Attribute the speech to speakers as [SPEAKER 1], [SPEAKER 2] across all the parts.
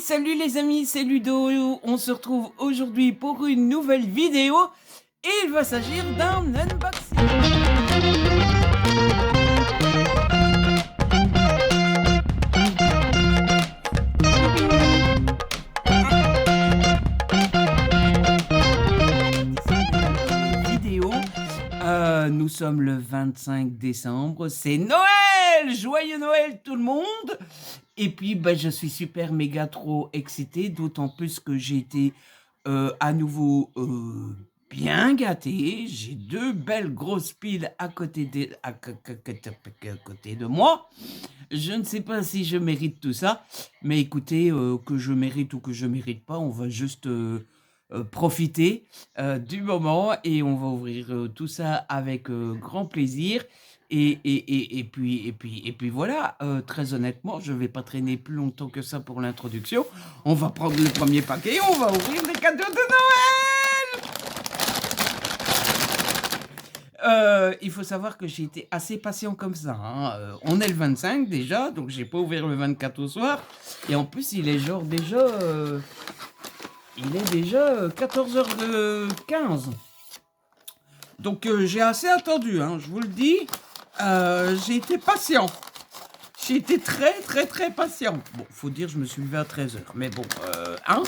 [SPEAKER 1] salut les amis, c'est Ludo. On se retrouve aujourd'hui pour une nouvelle vidéo et il va s'agir d'un unboxing. Nous sommes le 25 décembre, c'est Noël! Joyeux Noël tout le monde! Et puis je suis super méga trop excité, d'autant plus que j'ai été à nouveau bien gâté. J'ai deux belles grosses piles à côté de moi. Je ne sais pas si je mérite tout ça, mais écoutez, que je mérite ou que je mérite pas, on va juste profiter du moment et on va ouvrir tout ça avec grand plaisir. Et puis voilà, très honnêtement, je ne vais pas traîner plus longtemps que ça pour l'introduction. On va prendre le premier paquet et on va ouvrir les cadeaux de Noël. Il faut savoir que j'ai été assez patient comme ça. Hein. On est le 25 déjà, donc j'ai pas ouvert le 24 au soir. Et en plus, il est genre déjà... il est déjà 14h15. Donc j'ai assez attendu, hein, je vous le dis. J'ai été patient. J'ai été très patient. Bon, faut dire, je me suis levé à 13h. Mais bon, hein.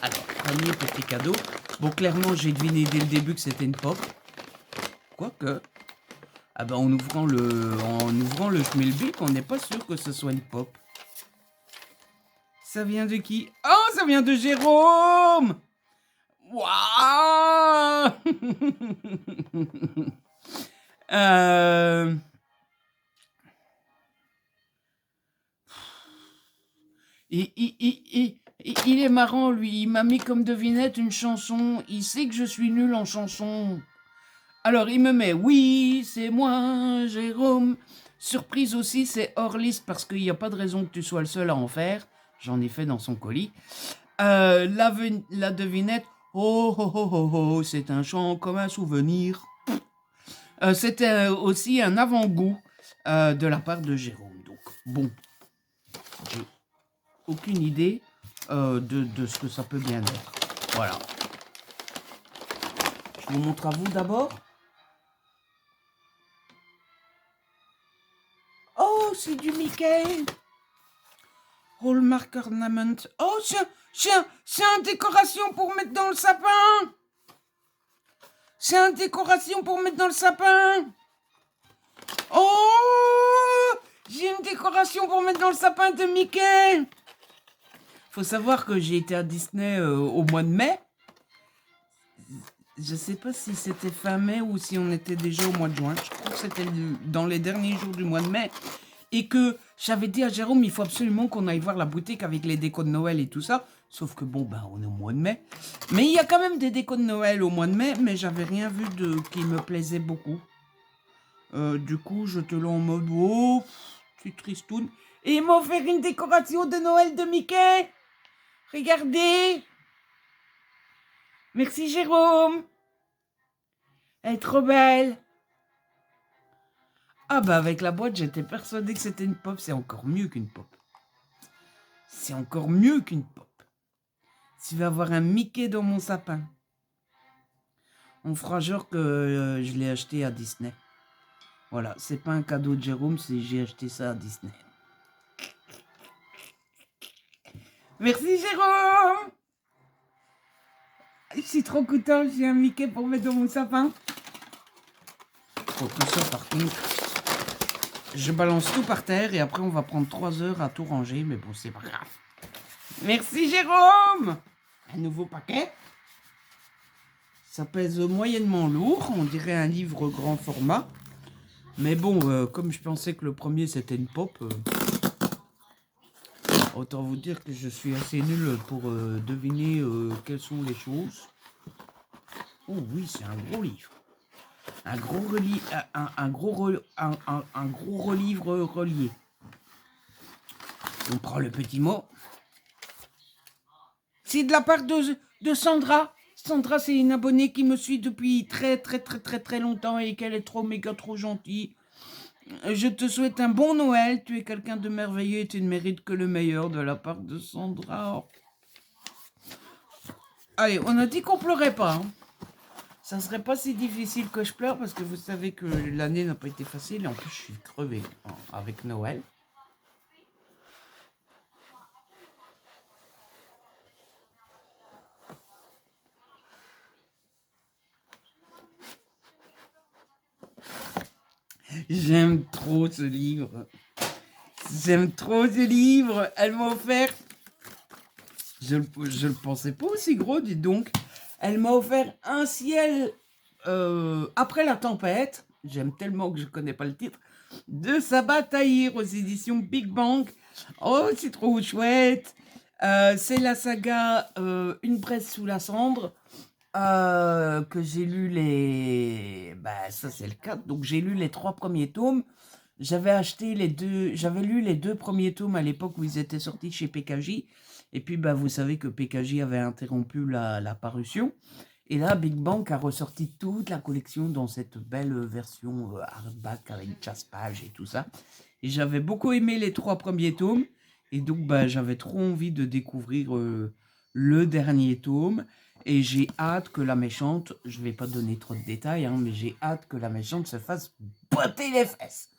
[SPEAKER 1] Alors, premier petit cadeau. Bon, clairement, j'ai deviné dès le début que c'était une pop. Quoique, ah ben, en ouvrant le schmilblick, on n'est pas sûr que ce soit une pop. Ça vient de qui? Oh, ça vient de Jérôme! Waouh! Il est marrant, lui. Il m'a mis comme devinette une chanson. Il sait que je suis nul en chanson. Alors, il me met « Oui, c'est moi, Jérôme ». Surprise aussi, c'est hors liste parce qu'il n'y a pas de raison que tu sois le seul à en faire. J'en ai fait dans son colis. La devinette « Oh, oh, oh, oh, oh, c'est un chant comme un souvenir ». C'était aussi un avant-goût de la part de Jérôme. Donc, bon, j'ai aucune idée de ce que ça peut bien être. Voilà. Je vous montre à vous d'abord. Oh, c'est du Mickey. Hallmark Ornament. Oh, c'est un décoration pour mettre dans le sapin. C'est un décoration pour mettre dans le sapin. Oh, j'ai une décoration pour mettre dans le sapin de Mickey. Faut savoir que j'ai été à Disney au mois de mai. Je sais pas si c'était fin mai ou si on était déjà au mois de juin. Je crois que c'était dans les derniers jours du mois de mai. Et que j'avais dit à Jérôme, il faut absolument qu'on aille voir la boutique avec les décos de Noël et tout ça. Sauf que bon, on est au mois de mai. Mais il y a quand même des décos de Noël au mois de mai, mais j'avais rien vu qui me plaisait beaucoup. Du coup, je te l'ai en mode, oh, c'est tristoun. Et ils m'ont offert une décoration de Noël de Mickey. Regardez. Merci Jérôme. Elle est trop belle. Ah avec la boîte, j'étais persuadée que c'était une pop. C'est encore mieux qu'une pop. C'est encore mieux qu'une pop. Tu vas avoir un Mickey dans mon sapin. On fera genre que je l'ai acheté à Disney. Voilà, c'est pas un cadeau de Jérôme, c'est j'ai acheté ça à Disney. Merci Jérôme. Je suis trop content, j'ai un Mickey pour mettre dans mon sapin. Pour tout ça par contre, je balance tout par terre et après on va prendre 3 heures à tout ranger, mais bon c'est pas grave. Merci Jérôme. Un nouveau paquet. Ça pèse moyennement lourd, on dirait un livre grand format. Mais bon, comme je pensais que le premier c'était une pop, autant vous dire que je suis assez nul pour deviner quelles sont les choses. Oh oui, c'est un gros livre. Un gros relivre relié. On prend le petit mot. C'est de la part de Sandra. Sandra, c'est une abonnée qui me suit depuis très longtemps et qu'elle est trop méga trop gentille. Je te souhaite un bon Noël. Tu es quelqu'un de merveilleux et tu ne mérites que le meilleur de la part de Sandra. Allez, on a dit qu'on pleurait pas. Hein. Ça serait pas si difficile que je pleure parce que vous savez que l'année n'a pas été facile et en plus je suis crevé avec Noël. J'aime trop ce livre. J'aime trop ce livre. Elle m'a offert. Je le pensais pas aussi gros, dis donc. Elle m'a offert Un ciel après la tempête. J'aime tellement que je connais pas le titre. De Sabah Tahir aux éditions Big Bang. Oh, c'est trop chouette. C'est la saga Une braise sous la cendre. Que j'ai lu les... Bah, ça c'est le 4. Donc j'ai lu les 3 premiers tomes. J'avais lu les 2 premiers tomes à l'époque où ils étaient sortis chez PKJ. Et puis, bah, vous savez que PKJ avait interrompu la parution. Et là, Big Bang a ressorti toute la collection dans cette belle version hardback avec Jaspage et tout ça. Et j'avais beaucoup aimé les 3 premiers tomes. Et donc, bah, j'avais trop envie de découvrir le dernier tome. Et j'ai hâte que la méchante, je vais pas donner trop de détails, hein, mais j'ai hâte que la méchante se fasse botter les fesses.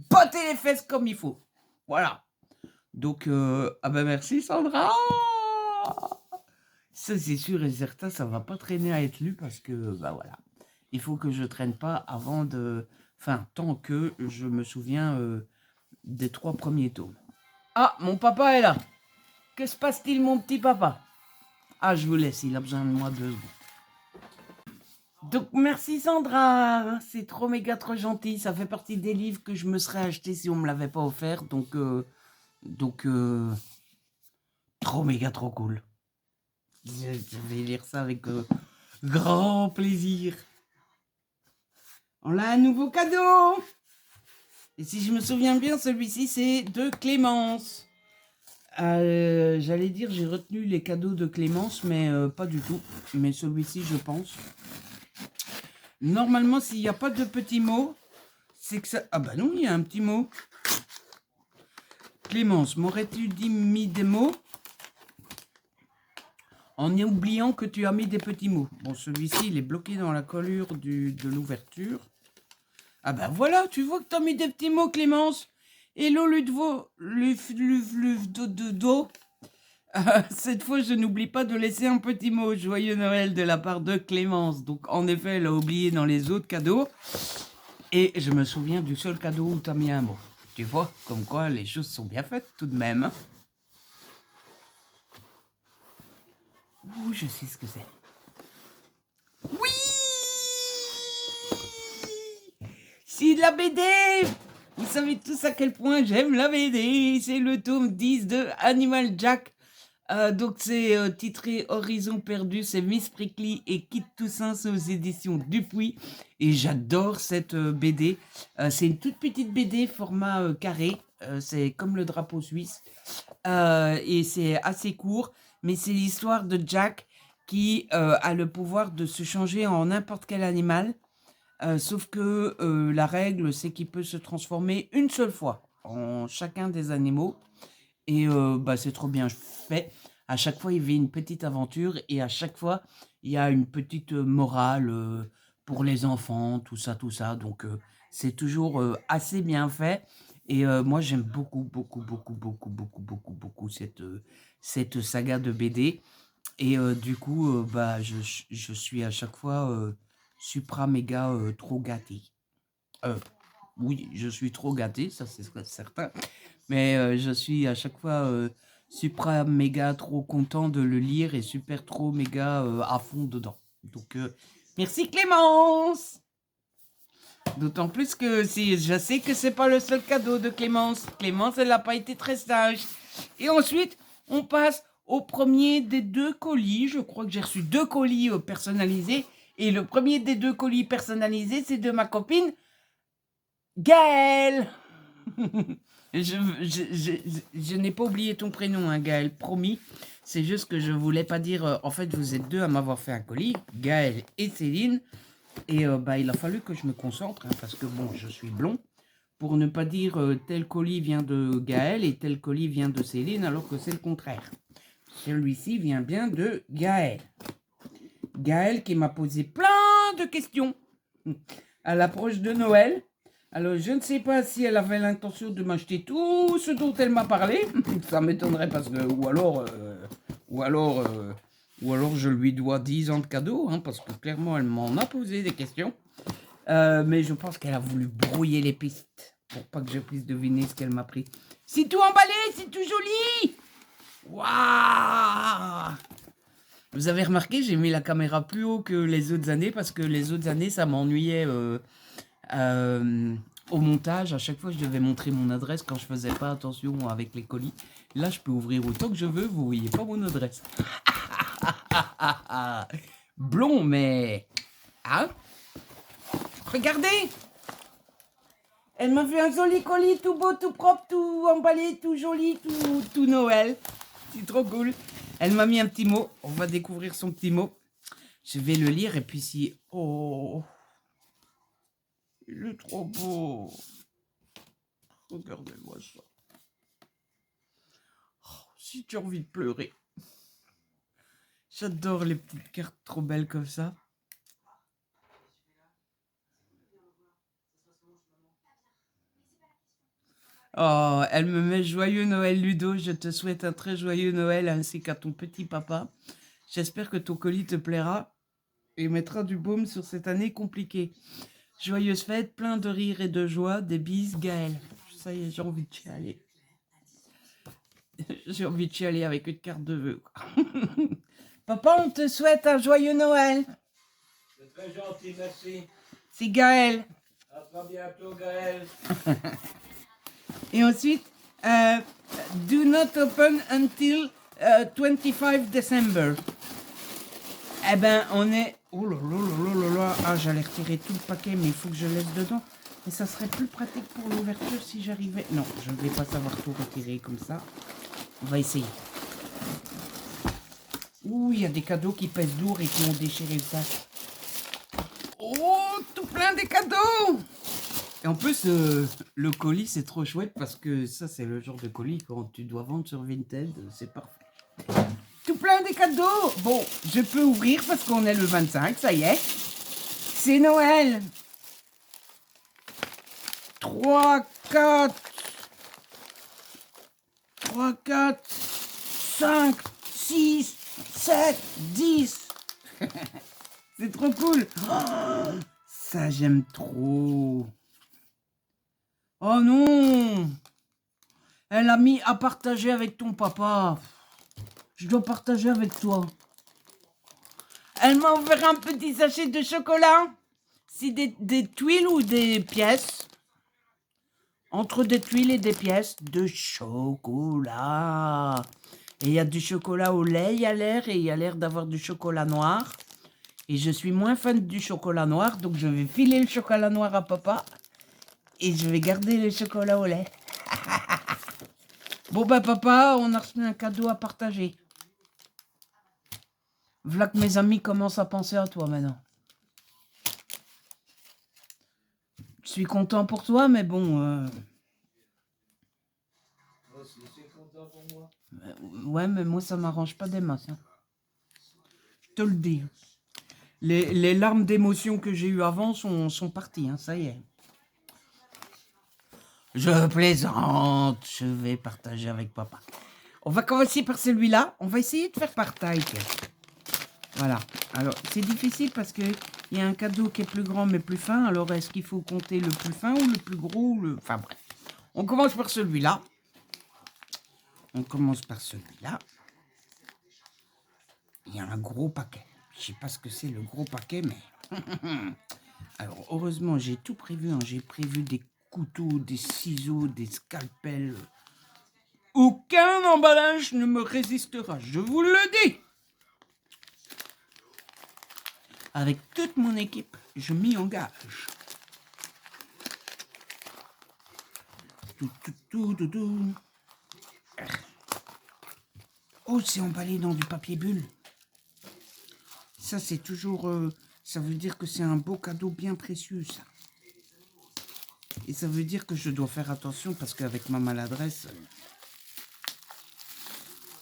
[SPEAKER 1] Botter les fesses comme il faut. Voilà. Donc, ah ben merci Sandra. Ça c'est sûr et certain, ça va pas traîner à être lu parce que, bah voilà. Il faut que je traîne pas avant de... Enfin, tant que je me souviens des 3 premiers tomes. Ah, mon papa est là. Que se passe-t-il, mon petit papa? Ah, je vous laisse, il a besoin de moi 2 secondes. Donc, merci Sandra, c'est trop méga trop gentil. Ça fait partie des livres que je me serais acheté si on me l'avait pas offert. Donc trop méga trop cool. Je vais lire ça avec grand plaisir. On a un nouveau cadeau. Et si je me souviens bien, celui-ci c'est de Clémence. J'allais dire j'ai retenu les cadeaux de Clémence, mais pas du tout. Mais celui-ci, je pense. Normalement, s'il n'y a pas de petits mots, c'est que ça... Ah bah non, il y a un petit mot. Clémence, m'aurais-tu mis des mots en oubliant que tu as mis des petits mots? Bon, celui-ci, il est bloqué dans la collure de l'ouverture. Ah bah voilà, tu vois que tu as mis des petits mots, Clémence. Hello, Ludvo, do. Cette fois, je n'oublie pas de laisser un petit mot. Joyeux Noël de la part de Clémence. Donc, en effet, elle a oublié dans les autres cadeaux. Et je me souviens du seul cadeau où tu as mis un mot. Tu vois, comme quoi les choses sont bien faites tout de même. Ouh, je sais ce que c'est. Oui! C'est de la BD! Vous savez tous à quel point j'aime la BD. C'est le tome 10 de Animal Jack. Donc c'est titré Horizon perdu, c'est Miss Prickly et Kit Toussaint, c'est aux éditions Dupuis. Et j'adore cette BD. C'est une toute petite BD format carré. C'est comme le drapeau suisse. Et c'est assez court. Mais c'est l'histoire de Jack qui a le pouvoir de se changer en n'importe quel animal. Sauf que la règle, c'est qu'il peut se transformer une seule fois en chacun des animaux. Et bah, c'est trop bien fait. À chaque fois, il vit une petite aventure et à chaque fois, il y a une petite morale pour les enfants, tout ça, tout ça. Donc, c'est toujours assez bien fait. Et moi, j'aime beaucoup, beaucoup, beaucoup, beaucoup, beaucoup, beaucoup, beaucoup cette saga de BD. Et du coup, bah, je suis à chaque fois supra méga trop gâté. Oui, je suis trop gâté, ça c'est certain. Mais je suis à chaque fois supra méga trop content de le lire et super trop méga à fond dedans. Donc merci Clémence. D'autant plus que je sais que c'est pas le seul cadeau de Clémence. Clémence, elle n'a pas été très sage. Et ensuite, on passe au premier des 2 colis. Je crois que j'ai reçu 2 colis personnalisés. Et le premier des 2 colis personnalisés, c'est de ma copine Gaëlle. Je n'ai pas oublié ton prénom, hein, Gaëlle, promis. C'est juste que je voulais pas dire... en fait, vous êtes 2 à m'avoir fait un colis, Gaëlle et Céline. Et bah, il a fallu que je me concentre, hein, parce que bon, je suis blond. pour ne pas dire tel colis vient de Gaël et tel colis vient de Céline, alors que c'est le contraire. Celui-ci vient bien de Gaël. Gaël qui m'a posé plein de questions à l'approche de Noël. Alors, je ne sais pas si elle avait l'intention de m'acheter tout ce dont elle m'a parlé. Ça m'étonnerait parce que... Ou alors je lui dois 10 ans de cadeaux, hein, parce que clairement, elle m'en a posé des questions. Mais je pense qu'elle a voulu brouiller les pistes pour pas que je puisse deviner ce qu'elle m'a pris. C'est tout emballé, c'est tout joli. Waouh! Vous avez remarqué, j'ai mis la caméra plus haut que les autres années parce que les autres années, ça m'ennuyait au montage. À chaque fois, je devais montrer mon adresse quand je faisais pas attention avec les colis. Là, je peux ouvrir autant que je veux, vous voyez pas mon adresse. Blond, mais... Hein? Regardez! Elle m'a fait un joli colis, tout beau, tout propre, tout emballé, tout joli, tout Noël. C'est trop cool. Elle m'a mis un petit mot. On va découvrir son petit mot. Je vais le lire et puis si... Oh! Il est trop beau. Regardez-moi ça. Oh, si tu as envie de pleurer. J'adore les petites cartes trop belles comme ça. Oh, elle me met joyeux Noël Ludo, je te souhaite un très joyeux Noël ainsi qu'à ton petit papa. J'espère que ton colis te plaira et mettra du baume sur cette année compliquée. Joyeuse fête, plein de rire et de joie, des bises Gaël. Ça y est, j'ai envie de chialer. J'ai envie de chialer avec une carte de vœux. Papa, on te souhaite un joyeux Noël.
[SPEAKER 2] C'est très gentil, merci.
[SPEAKER 1] C'est Gaël.
[SPEAKER 2] À très bientôt, Gaël.
[SPEAKER 1] Et ensuite, do not open until 25 December. Eh ben, on est... Oh là là là là là. Ah, j'allais retirer tout le paquet, mais il faut que je laisse dedans. Et ça serait plus pratique pour l'ouverture si j'arrivais... Non, je ne vais pas savoir tout retirer comme ça. On va essayer. Ouh, il y a des cadeaux qui pèsent lourd et qui ont déchiré le sac. Oh, tout plein des cadeaux! Et en plus, le colis, c'est trop chouette parce que ça, c'est le genre de colis quand tu dois vendre sur Vinted, c'est parfait. Tout plein des cadeaux! Bon, je peux ouvrir parce qu'on est le 25, ça y est. C'est Noël! 3, 4, 5, 6, 7, 10. C'est trop cool! Oh, ça, j'aime trop! Oh non! Elle a mis à partager avec ton papa. Je dois partager avec toi. Elle m'a offert un petit sachet de chocolat. C'est des tuiles ou des pièces? Entre des tuiles et des pièces de chocolat. Et il y a du chocolat au lait, il y a l'air d'avoir du chocolat noir. Et je suis moins fan du chocolat noir, donc je vais filer le chocolat noir à papa. Et je vais garder le chocolat au lait. Bon bah papa, on a reçu un cadeau à partager. Voilà que mes amis commencent à penser à toi maintenant. Je suis content pour toi, mais bon...
[SPEAKER 2] Moi aussi, je suis content pour moi.
[SPEAKER 1] Ouais, mais moi ça m'arrange pas des masses. Hein. Je te le dis. Les larmes d'émotion que j'ai eues avant sont parties, hein, ça y est. Je plaisante, je vais partager avec papa. On va commencer par celui-là. On va essayer de faire par taille. Voilà. Alors, c'est difficile parce que il y a un cadeau qui est plus grand mais plus fin. Alors, est-ce qu'il faut compter le plus fin ou le plus gros ou le... Enfin, bref. On commence par celui-là. On commence par celui-là. Il y a un gros paquet. Je sais pas ce que c'est le gros paquet, mais... Alors, heureusement, j'ai tout prévu. Hein. J'ai prévu des couteaux, des ciseaux, des scalpels. Aucun emballage ne me résistera, je vous le dis. Avec toute mon équipe, je m'y engage. Oh, c'est emballé dans du papier bulle. Ça, c'est toujours... ça veut dire que c'est un beau cadeau bien précieux, ça. Et ça veut dire que je dois faire attention parce qu'avec ma maladresse...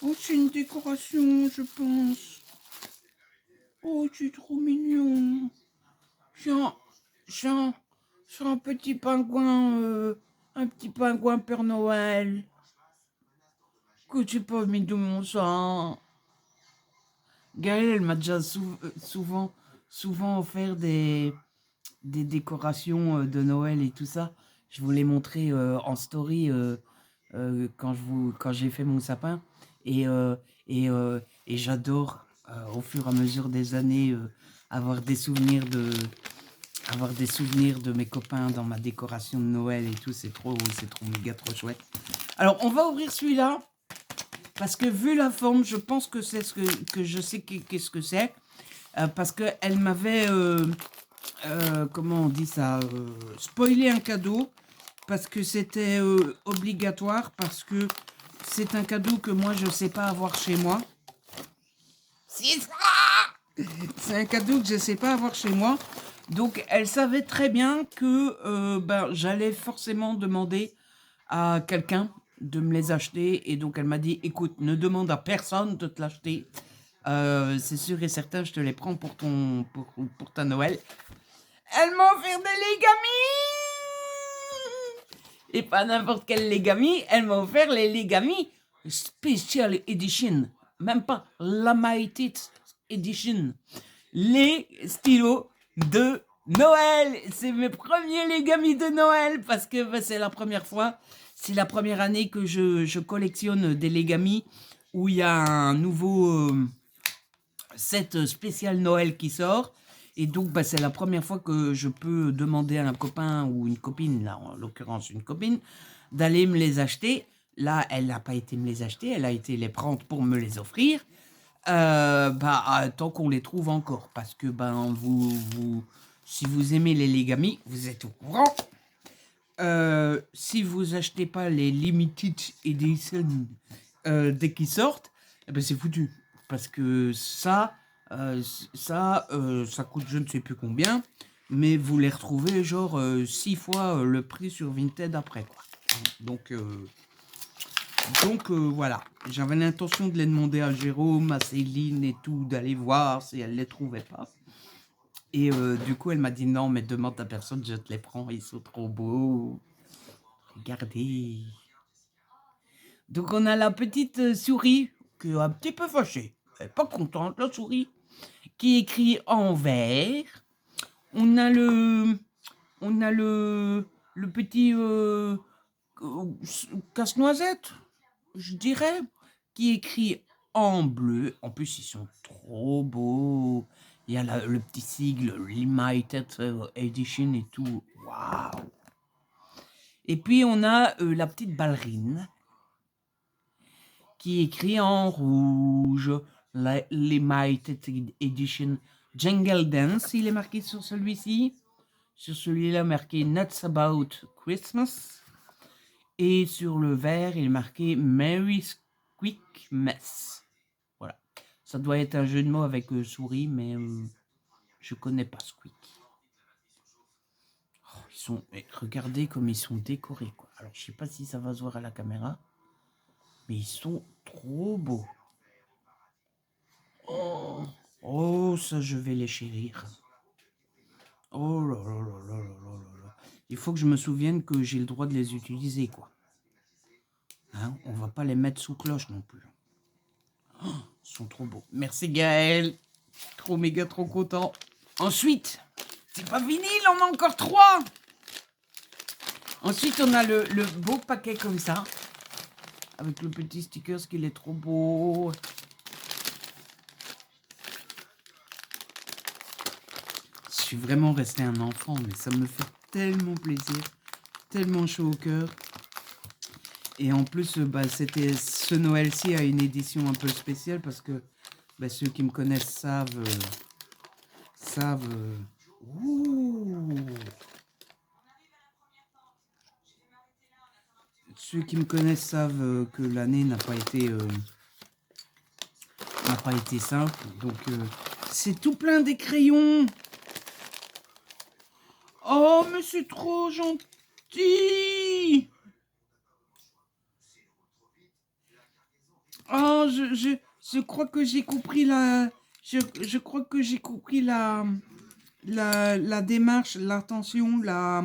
[SPEAKER 1] Oh, c'est une décoration, je pense. Oh, c'est trop mignon. J'ai un, j'ai un, j'ai un petit pingouin Père Noël que j'ai pas mis de mon sein. Gaëlle, elle m'a déjà souvent offert des décorations de Noël et tout ça. Je vous l'ai montré en story quand j'ai fait mon sapin. Et, euh, et j'adore, au fur et à mesure des années, avoir des souvenirs de mes copains dans ma décoration de Noël et tout. C'est trop méga trop chouette. Alors, on va ouvrir celui-là. Parce que vu la forme, je pense que c'est que je sais qu'est-ce que c'est. Parce qu'elle m'avait, comment on dit ça, spoilé un cadeau. Parce que c'était obligatoire. Parce que c'est un cadeau que moi, je ne sais pas avoir chez moi. C'est ça! C'est un cadeau que je ne sais pas avoir chez moi. Donc, elle savait très bien que j'allais forcément demander à quelqu'un de me les acheter. Et donc, elle m'a dit, écoute, ne demande à personne de te l'acheter. C'est sûr et certain, je te les prends pour ta Noël. Elle m'a offert des Legami! Et pas n'importe quel Legami, elle m'a offert les Legami Special Edition. Même pas Limited Edition. Les stylos de Noël. C'est mes premiers Legami de Noël parce que c'est la première fois. C'est la première année que je collectionne des Legami où il y a un nouveau set spécial Noël qui sort. Et donc, c'est la première fois que je peux demander à un copain ou une copine, là en l'occurrence une copine, d'aller me les acheter. Là, elle n'a pas été me les acheter, elle a été les prendre pour me les offrir. Tant qu'on les trouve encore. Parce que si vous aimez les Legami, vous êtes au courant. Si vous achetez pas les Limited Edition dès qu'ils sortent, c'est foutu. Parce que ça coûte je ne sais plus combien, mais vous les retrouvez genre 6 fois le prix sur Vinted après, quoi. Donc voilà, j'avais l'intention de les demander à Jérôme, à Céline et tout, d'aller voir si elle les trouvait pas. Et du coup, elle m'a dit non, mais demande à personne, je te les prends, ils sont trop beaux. Regardez. Donc on a la petite souris qui est un petit peu fâchée. Elle est pas contente, la souris. Qui écrit en vert. On a le petit casse-noisette, je dirais, qui écrit en bleu. En plus, ils sont trop beaux. Il y a le petit sigle Limited Edition et tout. Waouh! Et puis, on a la petite ballerine qui écrit en rouge la Limited Edition Jungle Dance. Il est marqué sur celui-ci. Sur celui-là, marqué Nuts About Christmas. Et sur le vert, il est marqué Merry Squeak Mess. Voilà. Ça doit être un jeu de mots avec souris, mais je connais pas Squeak. Oh, regardez comme ils sont décorés, quoi. Alors, je sais pas si ça va se voir à la caméra, mais ils sont trop beaux. Oh, ça, je vais les chérir. Oh là là là là là là là. Il faut que je me souvienne que j'ai le droit de les utiliser, quoi. Hein, on va pas les mettre sous cloche non plus. Oh, ils sont trop beaux. Merci Gaël. Trop méga trop content. Ensuite, c'est pas fini, il en a encore 3. Ensuite, on a le beau paquet comme ça. Avec le petit sticker, ce qu'il est trop beau. Je suis vraiment resté un enfant, mais ça me fait tellement plaisir. Tellement chaud au cœur. Et en plus, c'était ce Noël-ci a une édition un peu spéciale parce que ceux qui me connaissent savent. Ceux qui me connaissent savent que l'année n'a pas été simple. Donc c'est tout plein des crayons. Oh, mais c'est trop gentil. Si. Oh, je crois que j'ai compris je crois que j'ai compris la démarche, l'intention, la,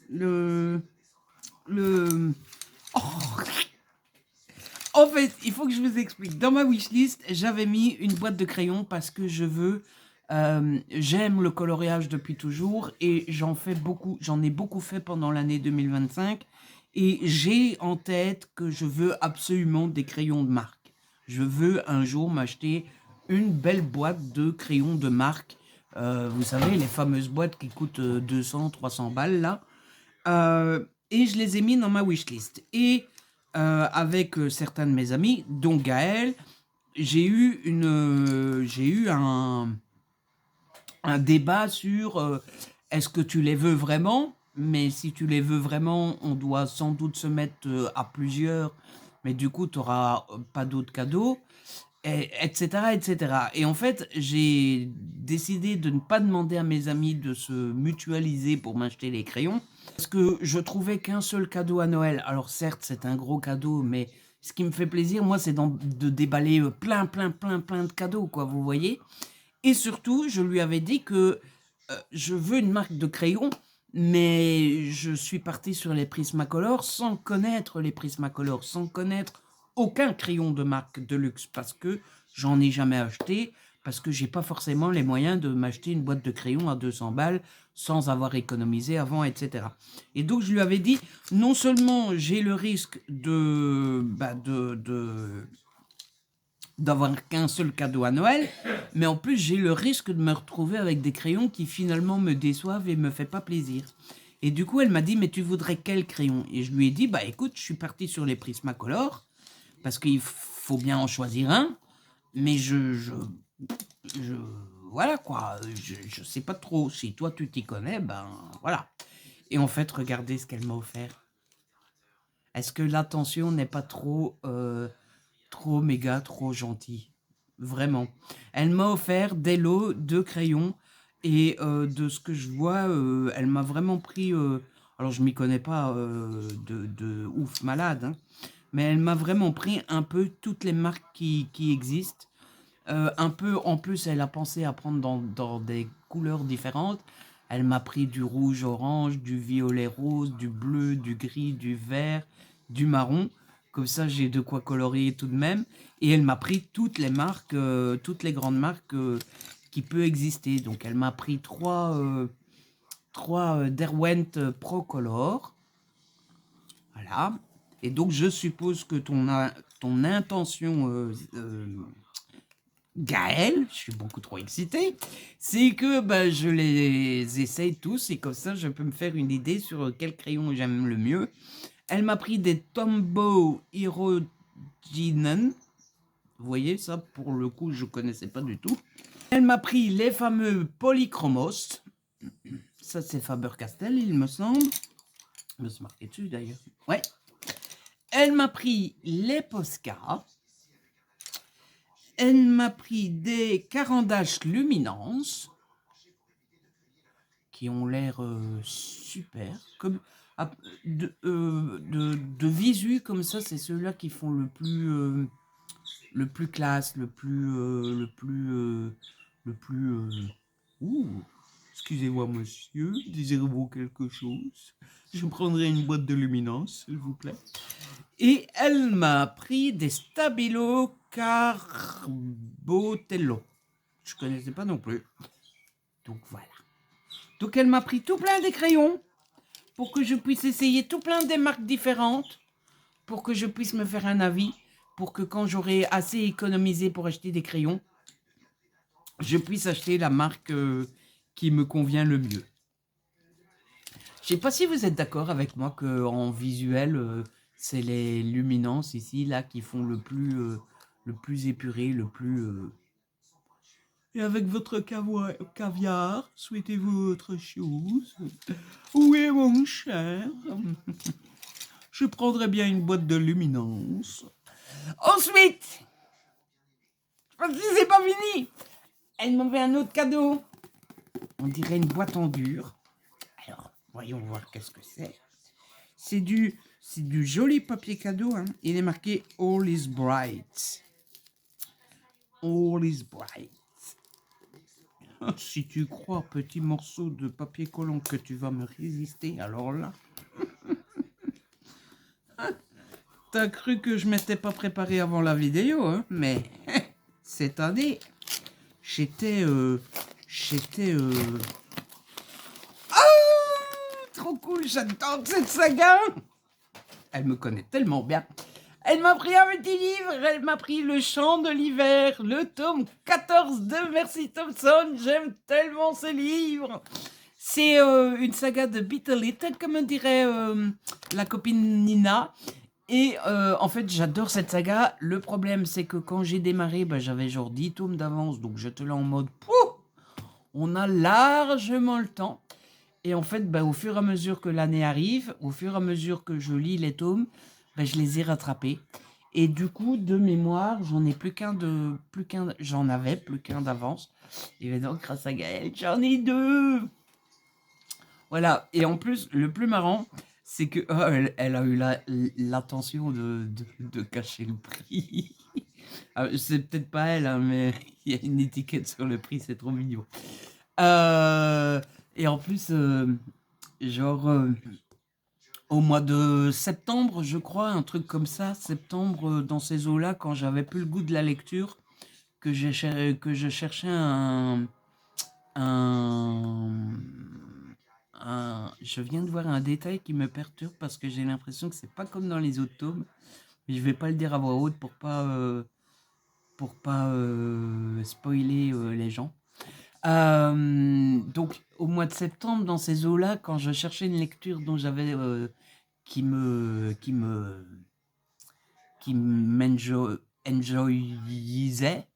[SPEAKER 1] le, le, oh. En fait, il faut que je vous explique. Dans ma wishlist, j'avais mis une boîte de crayons parce que j'aime le coloriage depuis toujours et j'en ai beaucoup fait pendant l'année 2025 et j'ai en tête que je veux absolument des crayons de marque. Je veux un jour m'acheter une belle boîte de crayons de marque. Vous savez, les fameuses boîtes qui coûtent 200, 300 balles là. Et je les ai mis dans ma wishlist. Et avec certains de mes amis, dont Gaël, j'ai eu un débat sur est-ce que tu les veux vraiment? Mais si tu les veux vraiment, on doit sans doute se mettre à plusieurs, mais du coup, tu n'auras pas d'autres cadeaux, etc., etc. Et en fait, j'ai décidé de ne pas demander à mes amis de se mutualiser pour m'acheter les crayons, parce que je trouvais qu'un seul cadeau à Noël, alors certes, c'est un gros cadeau, mais ce qui me fait plaisir, moi, c'est de déballer plein de cadeaux, quoi, vous voyez. Et surtout, je lui avais dit que je veux une marque de crayon, mais je suis parti sur les Prismacolor sans connaître les Prismacolor, sans connaître aucun crayon de marque de luxe, parce que j'en ai jamais acheté, parce que j'ai pas forcément les moyens de m'acheter une boîte de crayons à 200 balles sans avoir économisé avant, etc. Et donc je lui avais dit, non seulement j'ai le risque d'avoir qu'un seul cadeau à Noël, mais en plus j'ai le risque de me retrouver avec des crayons qui finalement me déçoivent et me fait pas plaisir. Et du coup elle m'a dit mais tu voudrais quel crayon? Et je lui ai dit bah écoute je suis parti sur les Prismacolor parce qu'il faut bien en choisir un, mais je voilà quoi, je sais pas trop. Si toi tu t'y connais, ben voilà. Et en fait regardez ce qu'elle m'a offert. Est-ce que l'attention n'est pas trop méga, trop gentil? Vraiment. Elle m'a offert des lots de crayons et de ce que je vois, elle m'a vraiment pris. Alors je m'y connais pas de ouf malade, hein, mais elle m'a vraiment pris un peu toutes les marques qui existent. Un peu en plus, elle a pensé à prendre dans des couleurs différentes. Elle m'a pris du rouge orange, du violet rose, du bleu, du gris, du vert, du marron. Comme ça, j'ai de quoi colorier tout de même. Et elle m'a pris toutes les marques, toutes les grandes marques qui peuvent exister. Donc, elle m'a pris trois Derwent Pro Color. Voilà. Et donc, je suppose que ton intention, Gaël, je suis beaucoup trop excité, c'est que je les essaye tous et comme ça, je peux me faire une idée sur quel crayon j'aime le mieux. Elle m'a pris des Tombow Hiroginen. Vous voyez, ça, pour le coup, je connaissais pas du tout. Elle m'a pris les fameux Polychromos. Ça, c'est Faber-Castell, il me semble. Je me suis marqué dessus, d'ailleurs. Ouais. Elle m'a pris les Posca. Elle m'a pris des Carandache Luminance qui ont l'air super. Comme, de visu, comme ça, c'est ceux-là qui font le plus classe, Ouh, excusez-moi, monsieur, désirez-vous quelque chose? Je prendrai une boîte de luminance, s'il vous plaît. Et elle m'a pris des Stabilo Carbotello. Je connaissais pas non plus. Donc voilà. Donc elle m'a pris tout plein des crayons pour que je puisse essayer tout plein des marques différentes, pour que je puisse me faire un avis, pour que quand j'aurai assez économisé pour acheter des crayons, je puisse acheter la marque qui me convient le mieux. Je sais pas si vous êtes d'accord avec moi qu'en visuel, c'est les luminances ici, là, qui font le plus épuré, le plus... Et avec votre caviar, souhaitez-vous autre chose? Oui, mon cher. Je prendrais bien une boîte de luminance. Ensuite, c'est pas fini. Elle m'a fait un autre cadeau. On dirait une boîte en dur. Alors, Voyons voir qu'est-ce que c'est. C'est du joli papier cadeau. Hein. Il est marqué All is bright. All is bright. Si tu crois, petit morceau de papier collant, que tu vas me résister, alors là... T'as cru que je m'étais pas préparé avant la vidéo, hein? Mais cette année, j'étais... Ah, trop cool, j'adore cette saga. Elle me connaît tellement bien. Elle m'a pris un petit livre, elle m'a pris Le Chant de l'hiver, le tome 14 de Mercy Thompson. J'aime tellement ce livre. C'est une saga de Beat It, comme dirait la copine Nina. Et en fait, j'adore cette saga. Le problème, c'est que quand j'ai démarré, j'avais genre 10 tomes d'avance. Donc j'étais là en mode, pouh, on a largement le temps. Et en fait, au fur et à mesure que l'année arrive, au fur et à mesure que je lis les tomes, je les ai rattrapés. Et du coup, de mémoire, j'en avais plus qu'un d'avance. Et donc, grâce à Gaëlle, j'en ai 2. Voilà. Et en plus, le plus marrant, c'est que elle a eu l'attention de cacher le prix. C'est peut-être pas elle, hein, mais il y a une étiquette sur le prix, c'est trop mignon. Et en plus, au mois de septembre, je crois, un truc comme ça, septembre, dans ces eaux-là, quand j'avais plus le goût de la lecture, que je cherchais je viens de voir un détail qui me perturbe parce que j'ai l'impression que c'est pas comme dans les autres tomes, mais je vais pas le dire à voix haute pour pas spoiler les gens. Donc au mois de septembre, dans ces eaux-là, quand je cherchais une lecture dont j'avais qui m'enjoyisait,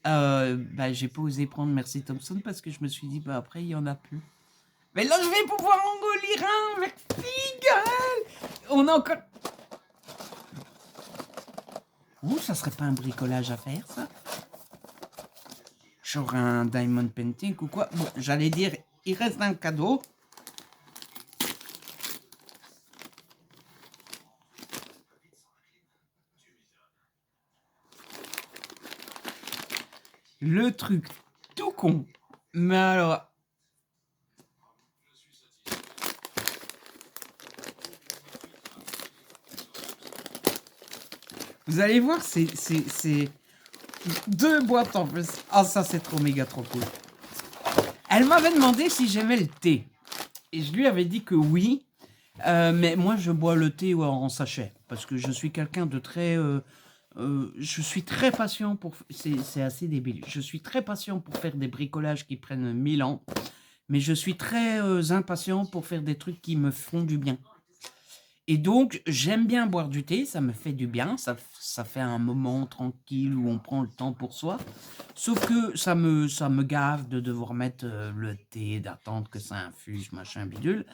[SPEAKER 1] j'ai pas osé prendre Mercy Thompson parce que je me suis dit après il y en a plus. Mais là je vais pouvoir en lire un. Merci Gaël. On a encore... Ouh, ça serait pas un bricolage à faire ça? Genre un diamond painting ou quoi? Bon, j'allais dire, il reste un cadeau. Le truc tout con. Mais alors... Vous allez voir, c'est 2 boîtes en plus. Ah, ça, c'est trop méga trop cool. Elle m'avait demandé si j'aimais le thé. Et je lui avais dit que oui. Mais moi, je bois le thé en sachet. Parce que je suis quelqu'un de très... je suis très patient pour... C'est assez débile. Je suis très patient pour faire des bricolages qui prennent 1000 ans. Mais je suis très impatient pour faire des trucs qui me font du bien. Et donc, j'aime bien boire du thé, ça me fait du bien, ça fait un moment tranquille où on prend le temps pour soi. Sauf que ça me gave de devoir mettre le thé, d'attendre que ça infuse, machin bidule.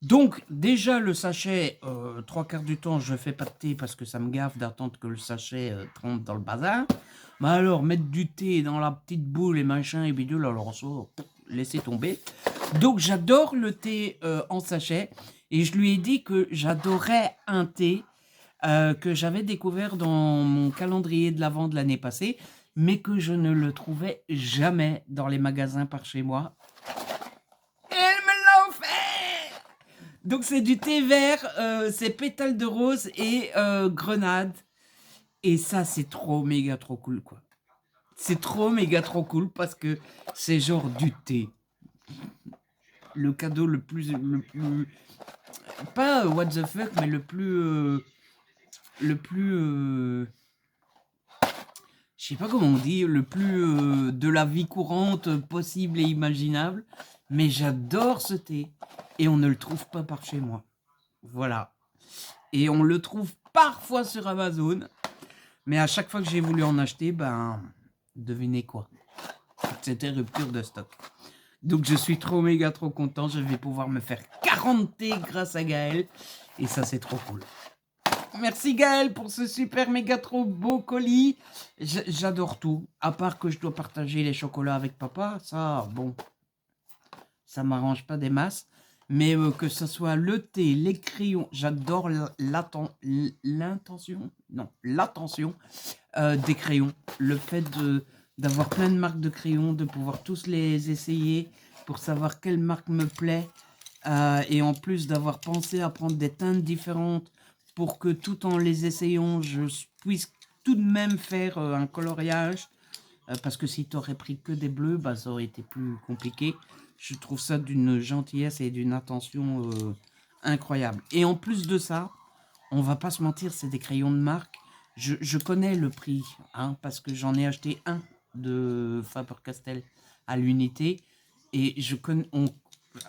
[SPEAKER 1] Donc, déjà, le sachet, 3/4 du temps, je fais pas de thé parce que ça me gave d'attendre que le sachet trempe dans le bazar. Mais alors, mettre du thé dans la petite boule et machin et bidule, alors ça, laissez tomber. Donc, j'adore le thé en sachet. Et je lui ai dit que j'adorais un thé que j'avais découvert dans mon calendrier de l'Avent de l'année passée, mais que je ne le trouvais jamais dans les magasins par chez moi. Et elle me l'a offert! Donc c'est du thé vert, c'est pétales de rose et grenade. Et ça, c'est trop méga trop cool, quoi. C'est trop méga trop cool parce que c'est genre du thé. Le cadeau le plus pas what the fuck, mais le plus je sais pas comment on dit, le plus de la vie courante possible et imaginable. Mais j'adore ce thé et on ne le trouve pas par chez moi. Voilà. Et on le trouve parfois sur Amazon, mais à chaque fois que j'ai voulu en acheter, devinez quoi? C'était rupture de stock. Donc je suis trop méga trop content, je vais pouvoir me faire 40 thés grâce à Gaël. Et ça, c'est trop cool. Merci Gaël pour ce super méga trop beau colis. J'adore tout, à part que je dois partager les chocolats avec papa. Ça, bon, ça m'arrange pas des masses. Mais que ce soit le thé, les crayons, j'adore l'attention des crayons. Le fait d'avoir plein de marques de crayons, de pouvoir tous les essayer pour savoir quelle marque me plaît. Et en plus d'avoir pensé à prendre des teintes différentes pour que tout en les essayant, je puisse tout de même faire un coloriage. Parce que si tu aurais pris que des bleus, bah, ça aurait été plus compliqué. Je trouve ça d'une gentillesse et d'une attention incroyable. Et en plus de ça, on va pas se mentir, c'est des crayons de marque. Je connais le prix, hein, parce que j'en ai acheté un de Faber-Castell à l'unité. Et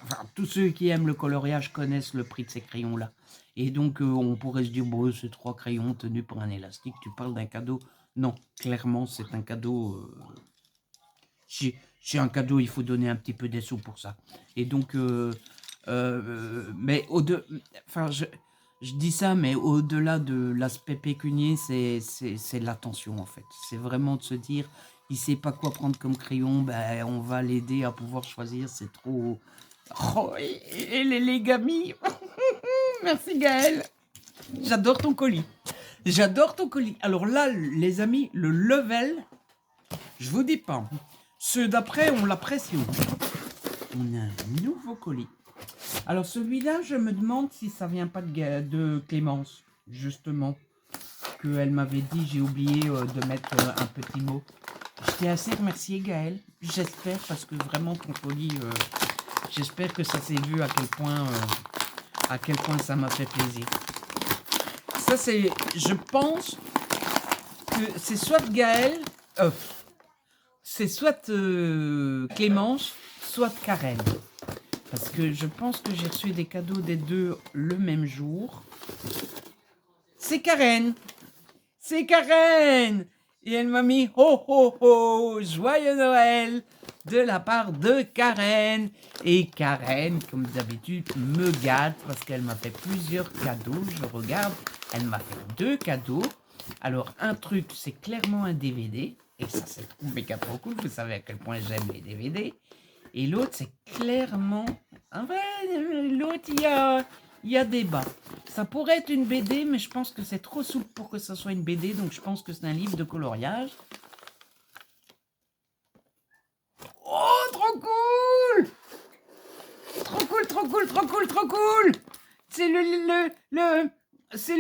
[SPEAKER 1] enfin, tous ceux qui aiment le coloriage connaissent le prix de ces crayons-là. Et donc, on pourrait se dire, bon, c'est 3 crayons tenus par un élastique, tu parles d'un cadeau. Non, clairement, c'est un cadeau. C'est un cadeau, il faut donner un petit peu des sous pour ça. Et donc, mais enfin, je dis ça, mais au-delà de l'aspect pécunier, c'est l'attention en fait. C'est vraiment de se dire, il sait pas quoi prendre comme crayon, ben on va l'aider à pouvoir choisir. C'est trop. Oh, et les gamis. Merci Gaël. J'adore ton colis. J'adore ton colis. Alors là, les amis, le level, je vous dis pas. Ceux d'après, on l'apprécie. On a un nouveau colis. Alors celui-là, je me demande si ça vient pas de Clémence, justement. Qu'elle m'avait dit, j'ai oublié de mettre un petit mot. Je t'ai assez remercié Gaël. J'espère, parce que vraiment ton colis, j'espère que ça s'est vu à quel point ça m'a fait plaisir. Ça c'est, je pense que c'est soit Gaël, c'est soit Clémence, soit Karen. Parce que je pense que j'ai reçu des cadeaux des deux le même jour. C'est Karen. C'est Karen. Et elle m'a mis ho ho ho, joyeux Noël de la part de Karen. Et Karen, comme d'habitude, me gâte parce qu'elle m'a fait plusieurs cadeaux. Je regarde, elle m'a fait 2 cadeaux. Alors un truc, c'est clairement un DVD. Et ça, c'est méga trop cool. Vous savez à quel point j'aime les DVD. Et l'autre, c'est clairement... En vrai, l'autre, il y a débat. Ça pourrait être une BD, mais je pense que c'est trop souple pour que ça soit une BD. Donc, je pense que c'est un livre de coloriage. Oh, trop cool! Trop cool, trop cool, trop cool, trop cool! C'est c'est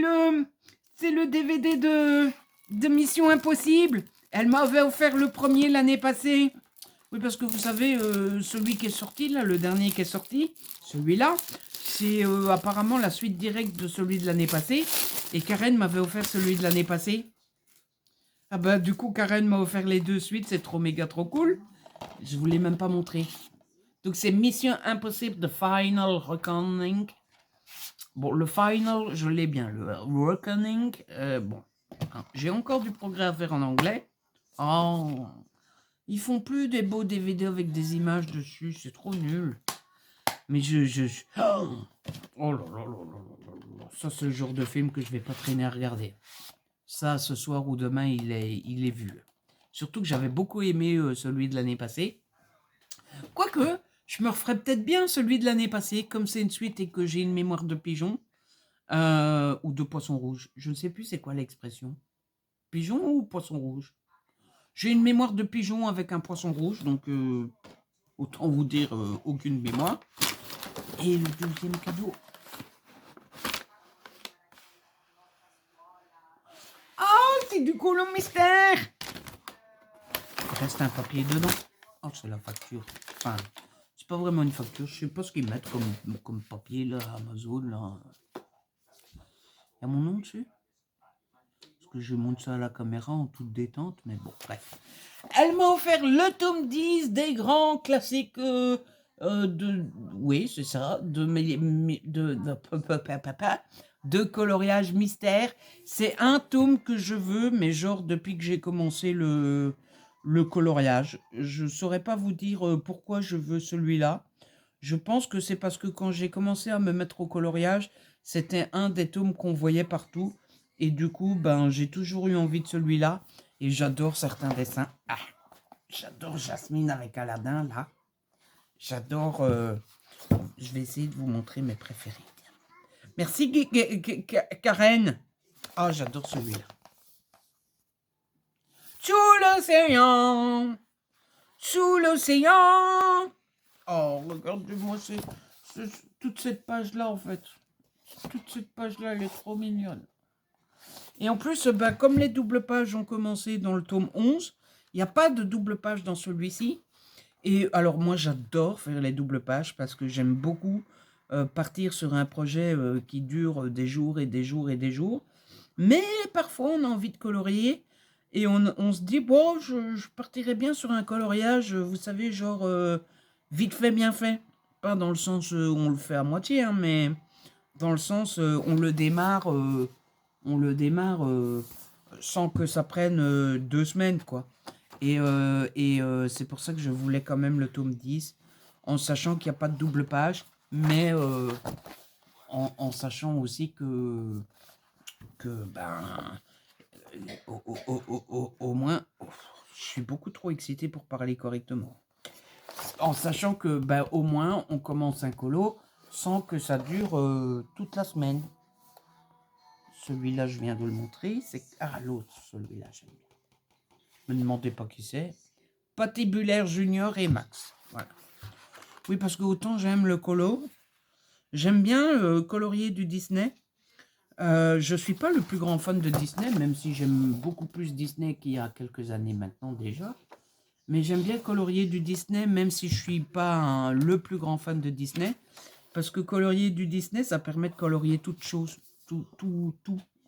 [SPEAKER 1] le DVD de Mission Impossible. Elle m'avait offert le premier l'année passée. Oui, parce que vous savez, celui qui est sorti, là, le dernier qui est sorti, celui-là, c'est apparemment la suite directe de celui de l'année passée. Et Karen m'avait offert celui de l'année passée. Ah bah, du coup, Karen m'a offert les 2 suites, c'est trop méga trop cool. Je vous l'ai même pas montré. Donc, c'est Mission Impossible The Final Reckoning. Bon, le Final, je l'ai bien. Le Reckoning, bon. J'ai encore du progrès à faire en anglais. Oh... Ils font plus des beaux DVD avec des images dessus, c'est trop nul. Mais oh là là là là là. Ça, c'est le genre de film que je vais pas traîner à regarder. Ça, ce soir ou demain, il est vu. Surtout que j'avais beaucoup aimé celui de l'année passée. Quoique, je me referais peut-être bien celui de l'année passée, comme c'est une suite et que j'ai une mémoire de pigeon. Ou de poisson rouge. Je ne sais plus c'est quoi l'expression. Pigeon ou poisson rouge? J'ai une mémoire de pigeon avec un poisson rouge, donc autant vous dire aucune mémoire. Et le deuxième cadeau. Oh, c'est du colon mystère. Il reste un papier dedans. Oh, c'est la facture. Enfin, c'est pas vraiment une facture. Je sais pas ce qu'ils mettent comme papier là, Amazon là. Il y a mon nom dessus. Que je monte ça à la caméra en toute détente, mais bon, bref. Elle m'a offert le tome 10 des grands classiques oui, c'est ça, de coloriage mystère. C'est un tome que je veux, mais genre depuis que j'ai commencé le coloriage. Je saurais pas vous dire pourquoi je veux celui-là. Je pense que c'est parce que quand j'ai commencé à me mettre au coloriage, c'était un des tomes qu'on voyait partout. Et du coup, ben, j'ai toujours eu envie de celui-là. Et j'adore certains dessins. J'adore Jasmine avec Aladdin, là. J'adore Je vais essayer de vous montrer mes préférés. Merci Karen. Ah, j'adore celui-là. Sous l'océan. Sous l'océan. Oh, regardez-moi toute cette page-là, en fait. Toute cette page-là, elle est trop mignonne. Et en plus, comme les doubles pages ont commencé dans le tome 11, il n'y a pas de double page dans celui-ci. Et alors, moi, j'adore faire les doubles pages parce que j'aime beaucoup partir sur un projet qui dure des jours et des jours et des jours. Mais parfois, on a envie de colorier et on se dit, bon, je partirais bien sur un coloriage, vous savez, genre vite fait, bien fait. Pas dans le sens où on le fait à moitié, hein, mais dans le sens on le démarre sans que ça prenne 2 semaines, quoi. Et c'est pour ça que je voulais quand même le tome 10, en sachant qu'il n'y a pas de double page, mais en sachant aussi que au moins, je suis beaucoup trop excité pour parler correctement. En sachant que au moins, on commence un colo sans que ça dure toute la semaine. Celui-là, je viens de le montrer. C'est l'autre, celui-là, j'aime bien. Ne me demandez pas qui c'est. Patibulaire Junior et Max. Voilà. Oui, parce que autant j'aime le colo. J'aime bien colorier du Disney. Je suis pas le plus grand fan de Disney, même si j'aime beaucoup plus Disney qu'il y a quelques années maintenant déjà. Mais j'aime bien colorier du Disney, même si je suis pas le plus grand fan de Disney. Parce que colorier du Disney, ça permet de colorier toute chose. Tout,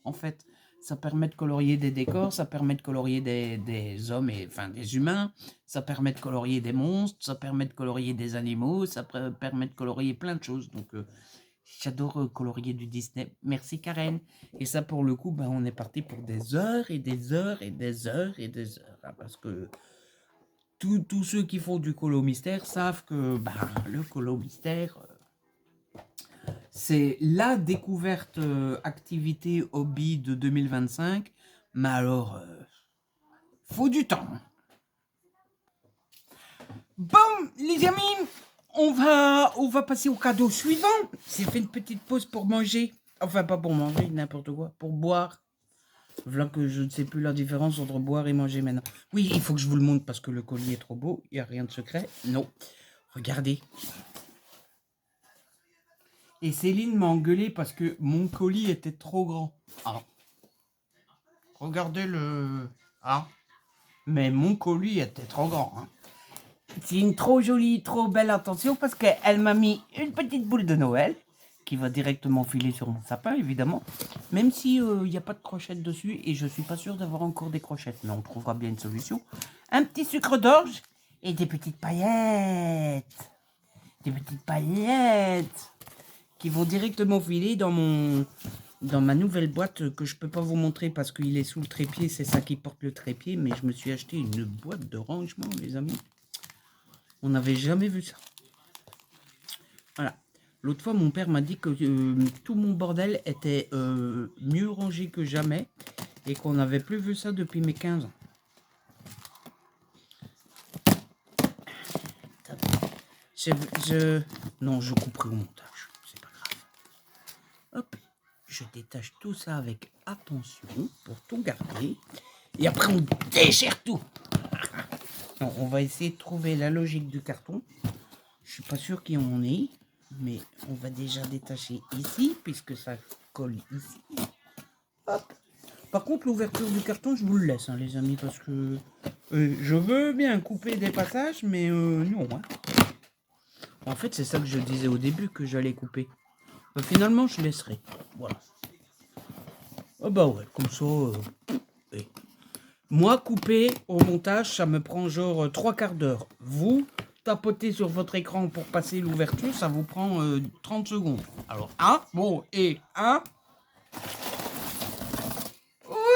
[SPEAKER 1] en fait. Ça permet de colorier des décors, ça permet de colorier des hommes, enfin des humains, ça permet de colorier des monstres, ça permet de colorier des animaux, ça permet de colorier plein de choses. Donc j'adore colorier du Disney. Merci Karen. Et ça pour le coup, on est parti pour des heures et des heures et des heures et des heures. Hein, parce que tous ceux qui font du colo mystère savent que le colo mystère... c'est la découverte activité hobby de 2025, mais alors, faut du temps. Bon, les amis, on va passer au cadeau suivant. J'ai fait une petite pause pour manger. Enfin, pas pour manger, n'importe quoi, pour boire. Voilà que je ne sais plus la différence entre boire et manger maintenant. Oui, il faut que je vous le montre parce que le collier est trop beau. Il n'y a rien de secret. Non. Regardez. Et Céline m'a engueulé parce que mon colis était trop grand. Ah. Regardez le... Ah. Mais mon colis était trop grand. Hein. C'est une trop jolie, trop belle attention parce qu'elle m'a mis une petite boule de Noël qui va directement filer sur mon sapin, évidemment. Même si il n'y a pas de crochettes dessus et je suis pas sûr d'avoir encore des crochettes. Mais on trouvera bien une solution. Un petit sucre d'orge et des petites paillettes. Des petites paillettes qui vont directement filer dans ma nouvelle boîte que je peux pas vous montrer parce qu'il est sous le trépied, c'est ça qui porte le trépied, mais je me suis acheté une boîte de rangement, les amis. On n'avait jamais vu ça. Voilà. L'autre fois, mon père m'a dit que tout mon bordel était mieux rangé que jamais et qu'on n'avait plus vu ça depuis mes 15 ans. Non, je couperai au montage. C'est pas grave. Hop, je détache tout ça avec attention pour tout garder. Et après, on déchire tout. Non, on va essayer de trouver la logique du carton. Je suis pas sûr qu'il y en ait, mais on va déjà détacher ici, puisque ça colle ici. Hop. Par contre, l'ouverture du carton, je vous le laisse, hein, les amis, parce que je veux bien couper des passages, mais non. Hein. En fait, c'est ça que je disais au début que j'allais couper. Finalement, je laisserai. Voilà. Ah bah ouais, comme ça... ouais. Moi, couper au montage, ça me prend genre 3/4 d'heure. Vous, tapotez sur votre écran pour passer l'ouverture, ça vous prend 30 secondes. Alors, bon, et oh,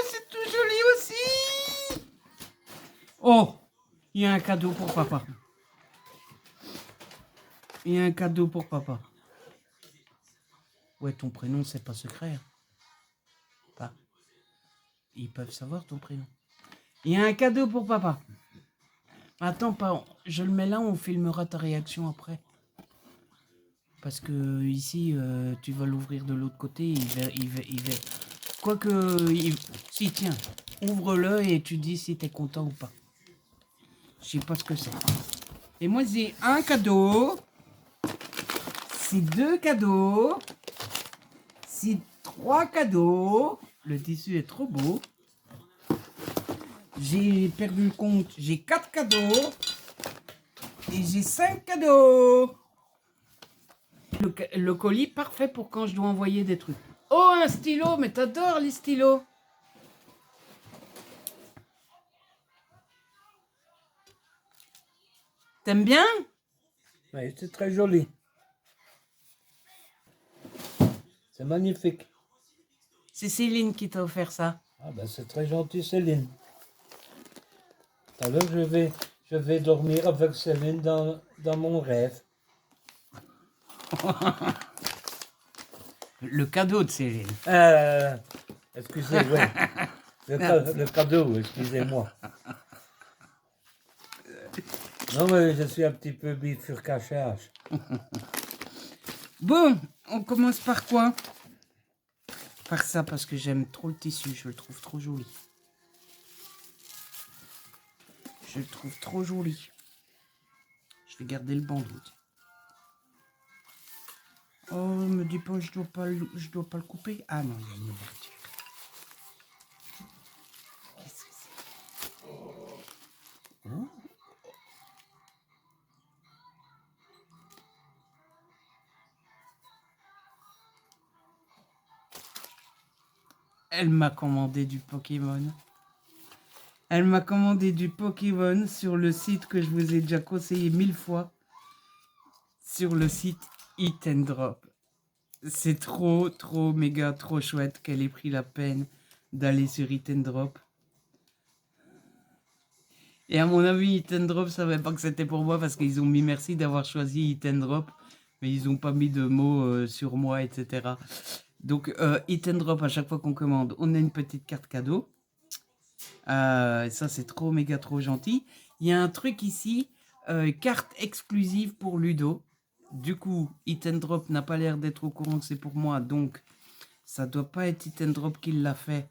[SPEAKER 1] c'est tout joli aussi. Oh, il y a un cadeau pour papa. Il y a un cadeau pour papa. Ouais, ton prénom, c'est pas secret. Hein. Pas. Ils peuvent savoir ton prénom. Il y a un cadeau pour papa. Attends, pas. Je le mets là, on filmera ta réaction après. Parce que ici, tu vas l'ouvrir de l'autre côté, Quoique, si, tiens, ouvre-le et tu dis si t'es content ou pas. Je sais pas ce que c'est. Et moi, j'ai un cadeau. C'est 2 cadeaux. C'est 3 cadeaux. Le tissu est trop beau. J'ai perdu le compte. J'ai 4 cadeaux. Et j'ai 5 cadeaux. Le colis parfait pour quand je dois envoyer des trucs. Oh, un stylo, mais t'adores les stylos. T'aimes bien?
[SPEAKER 2] Oui, c'est très joli. C'est magnifique.
[SPEAKER 1] C'est Céline qui t'a offert ça.
[SPEAKER 2] Ah ben c'est très gentil Céline. Alors je vais dormir avec Céline dans mon rêve.
[SPEAKER 1] Le cadeau de Céline.
[SPEAKER 2] Excusez-moi. Le cadeau, excusez-moi. Non mais je suis un petit peu bifurcachage.
[SPEAKER 1] Bon, on commence par quoi? Par ça, parce que j'aime trop le tissu, je le trouve trop joli. Je le trouve trop joli. Je vais garder le bandeau. Oh, me dis pas, je dois pas le couper. Ah non, il y a une ouverture. Qu'est-ce que c'est? Oh. Elle m'a commandé du Pokémon. Elle m'a commandé du Pokémon sur le site que je vous ai déjà conseillé 1000 fois. Sur le site Eat and Drop. C'est trop, méga, trop chouette qu'elle ait pris la peine d'aller sur Eat and Drop. Et à mon avis, Eat and Drop savait pas que c'était pour moi parce qu'ils ont mis merci d'avoir choisi Eat and Drop. Mais ils n'ont pas mis de mots sur moi, etc. Donc, Eat and Drop, à chaque fois qu'on commande, on a une petite carte cadeau. Ça, c'est trop, méga, trop gentil. Il y a un truc ici, carte exclusive pour Ludo. Du coup, Eat and Drop n'a pas l'air d'être au courant que c'est pour moi. Donc, ça doit pas être Eat and Drop qui l'a fait.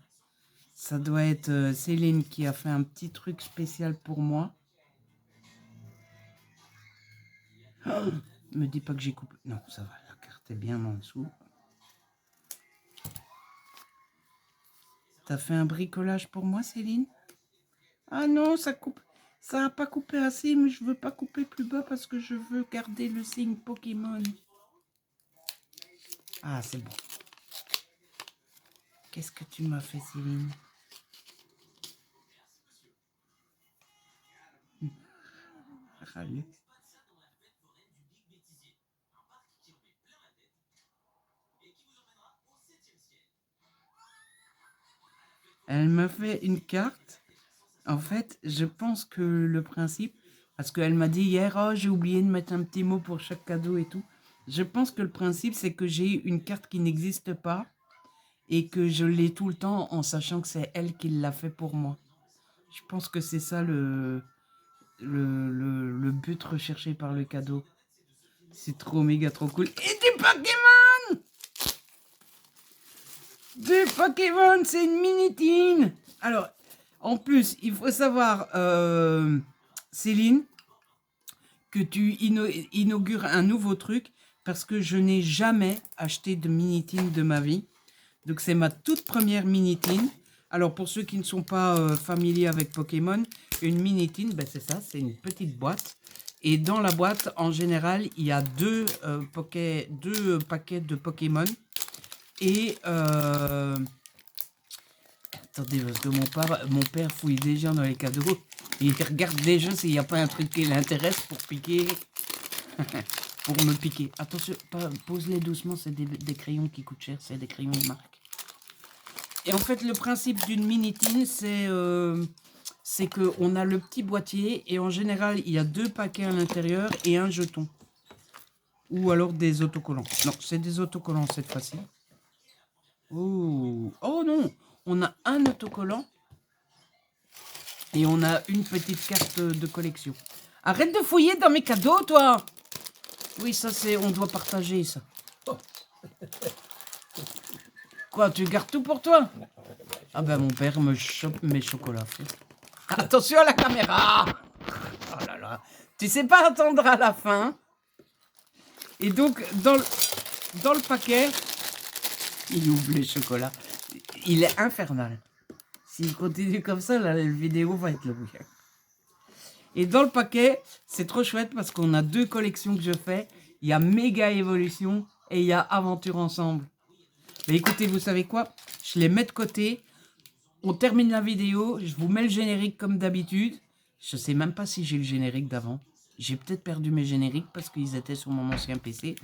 [SPEAKER 1] Ça doit être Céline qui a fait un petit truc spécial pour moi. Oh, me dis pas que j'ai coupé. Non, ça va, la carte est bien en dessous. T'as fait un bricolage pour moi, Céline? Ah non, ça coupe. Ça n'a pas coupé assez, mais je veux pas couper plus bas parce que je veux garder le signe Pokémon. Ah, c'est bon. Qu'est-ce que tu m'as fait, Céline? Râle. Elle m'a fait une carte. En fait, je pense que le principe, parce qu'elle m'a dit hier, oh, j'ai oublié de mettre un petit mot pour chaque cadeau et tout. Je pense que le principe, c'est que j'ai une carte qui n'existe pas et que je l'ai tout le temps en sachant que c'est elle qui l'a fait pour moi. Je pense que c'est ça le but recherché par le cadeau. C'est trop méga trop cool. Et du Pokémon! Du Pokémon, c'est une mini-tine. Alors, en plus, il faut savoir, Céline, que tu inaugures un nouveau truc parce que je n'ai jamais acheté de mini-tine de ma vie. Donc, c'est ma toute première mini-tine. Alors, pour ceux qui ne sont pas familiers avec Pokémon, une mini-tine, ben c'est ça, c'est une petite boîte. Et dans la boîte, en général, il y a deux paquets de Pokémon. Et attendez, parce que mon père fouille déjà dans les cadeaux. Il regarde déjà s'il n'y a pas un truc qui l'intéresse pour piquer. Pour me piquer. Attention, pose-les doucement, c'est des crayons qui coûtent cher, c'est des crayons de marque. Et en fait, le principe d'une mini-tine, c'est qu'on a le petit boîtier et en général, il y a 2 paquets à l'intérieur et un jeton. Ou alors des autocollants. Non, c'est des autocollants cette fois-ci. Oh non, on a un autocollant et on a une petite carte de collection. Arrête de fouiller dans mes cadeaux, toi! Oui, ça c'est... On doit partager ça.
[SPEAKER 2] Oh.
[SPEAKER 1] Quoi, tu gardes tout pour toi? Ah ben mon père me chope mes chocolats. Attention à la caméra! Oh là là. Tu sais pas attendre à la fin. Et donc, dans le paquet, il ouvre les chocolats. Il est infernal. S'il continue comme ça, la vidéo va être longue. Et dans le paquet, c'est trop chouette parce qu'on a 2 collections que je fais. Il y a Méga Évolution et il y a Aventure Ensemble. Mais écoutez, vous savez quoi? Je les mets de côté. On termine la vidéo. Je vous mets le générique comme d'habitude. Je sais même pas si j'ai le générique d'avant. J'ai peut-être perdu mes génériques parce qu'ils étaient sur mon ancien PC.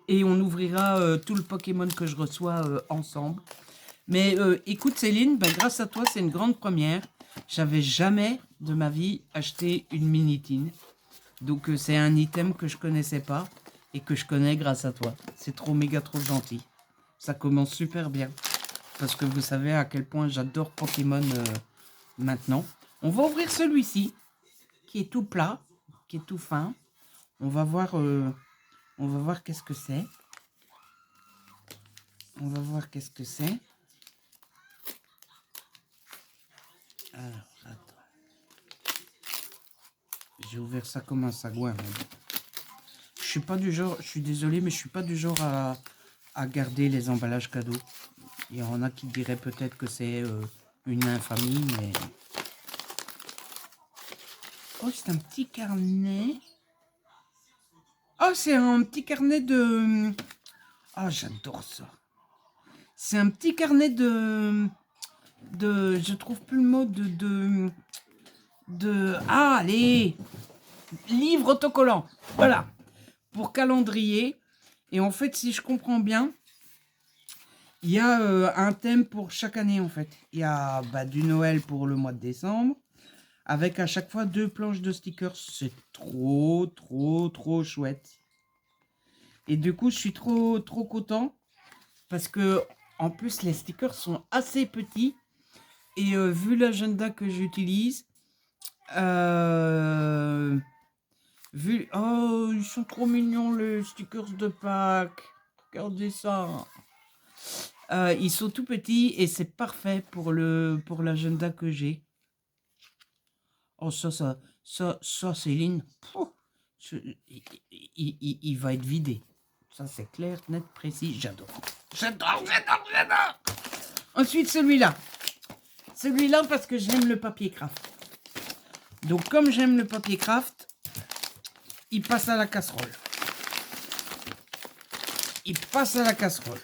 [SPEAKER 1] Et on ouvrira tout le Pokémon que je reçois ensemble. Mais écoute Céline, ben, grâce à toi, c'est une grande première. J'avais jamais de ma vie acheté une Minitine. Donc c'est un item que je connaissais pas et que je connais grâce à toi. C'est trop méga trop gentil. Ça commence super bien. Parce que vous savez à quel point j'adore Pokémon maintenant. On va ouvrir celui-ci, qui est tout plat, qui est tout fin. On va voir qu'est-ce que c'est. On va voir qu'est-ce que c'est. Alors, attends. J'ai ouvert ça comme un sagouin. Je suis pas du genre, je suis désolé, mais je suis pas du genre à garder les emballages cadeaux. Il y en a qui diraient peut-être que c'est une infamie, mais... Oh, c'est un petit carnet. Oh, c'est un petit carnet de... Ah, j'adore ça. C'est un petit carnet de... Je trouve plus le mot Ah, allez, livre autocollant. Voilà. Pour calendrier. Et en fait, si je comprends bien, il y a un thème pour chaque année, en fait. Il y a du Noël pour le mois de décembre. Avec à chaque fois 2 planches de stickers. C'est trop, trop, trop chouette. Et du coup, je suis trop, trop content. Parce que, en plus, les stickers sont assez petits. Et vu l'agenda que j'utilise, oh, ils sont trop mignons les stickers de Pâques. Regardez ça. Ils sont tout petits et c'est parfait pour l'agenda que j'ai. Oh, ça, Céline, il va être vidé. Ça, c'est clair, net, précis. J'adore. J'adore. Ensuite, celui-là. Celui-là, parce que j'aime le papier craft. Donc, comme j'aime le papier craft, il passe à la casserole. Il passe à la casserole.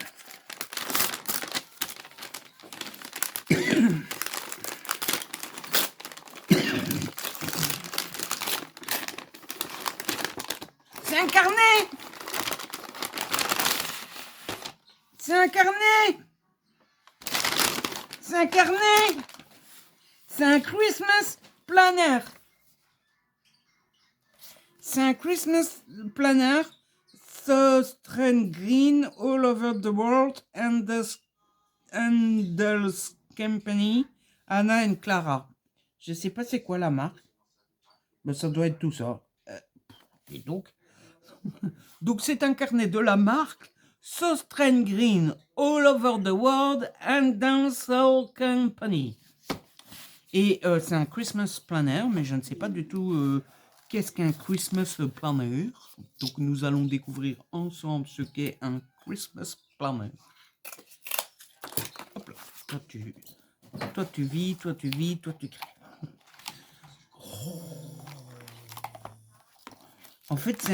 [SPEAKER 1] C'est un carnet! C'est un carnet! C'est un carnet! C'est un Christmas planner! C'est un Christmas planner, Southern Green all over the world and the company, Anna and Clara. Je sais pas c'est quoi la marque, mais ça doit être tout ça. Et donc c'est un carnet de la marque Southern Green all over the world and the company. Et c'est un Christmas planner, mais je ne sais pas du tout qu'est-ce qu'un Christmas planner. Donc nous allons découvrir ensemble ce qu'est un Christmas planner. Hop là. Toi tu vis, toi tu crées. En fait